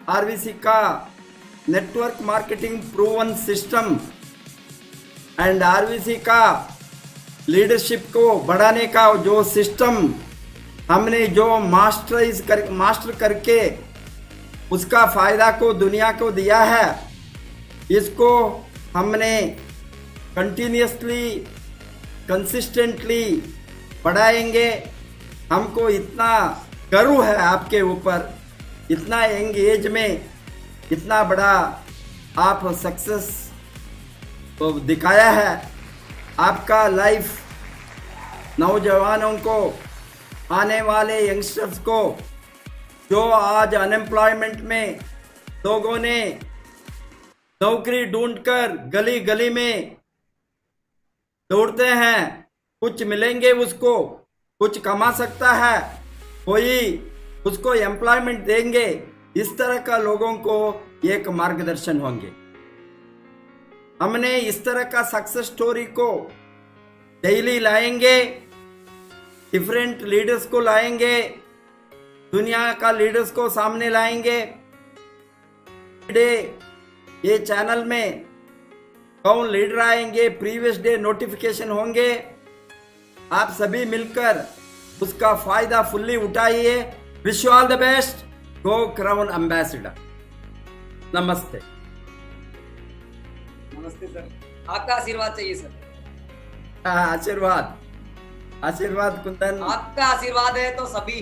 आरबीसी का network marketing proven system and RBC का लीडरशिप को बढ़ाने का जो सिस्टम हमने जो मास्टर करके उसका फायदा को दुनिया को दिया है, इसको हमने कंटिन्यूसली कंसिस्टेंटली बढ़ाएंगे। हमको इतना गर्व है आपके ऊपर, इतना यंग एज में इतना बड़ा आप सक्सेस तो दिखाया है। आपका लाइफ नौजवानों को, आने वाले यंगस्टर्स को, जो आज अनएम्प्लॉयमेंट में लोगों ने नौकरी ढूंढकर गली गली में दौड़ते हैं, कुछ मिलेंगे उसको, कुछ कमा सकता है, कोई उसको एम्प्लॉयमेंट देंगे, इस तरह का लोगों को एक मार्गदर्शन होंगे। हमने इस तरह का सक्सेस स्टोरी को डेली लाएंगे, डिफरेंट लीडर्स को लाएंगे, दुनिया का लीडर्स को सामने लाएंगे। डे ये चैनल में कौन लीडर आएंगे, प्रीवियस डे नोटिफिकेशन होंगे, आप सभी मिलकर उसका फायदा फुल्ली उठाइए। Wish you all the best. Go crown ambassador. नमस्ते। नमस्ते सर, आपका आशीर्वाद चाहिए सर। आशीर्वाद, आशीर्वाद कुंदन। आपका आशीर्वाद है तो सभी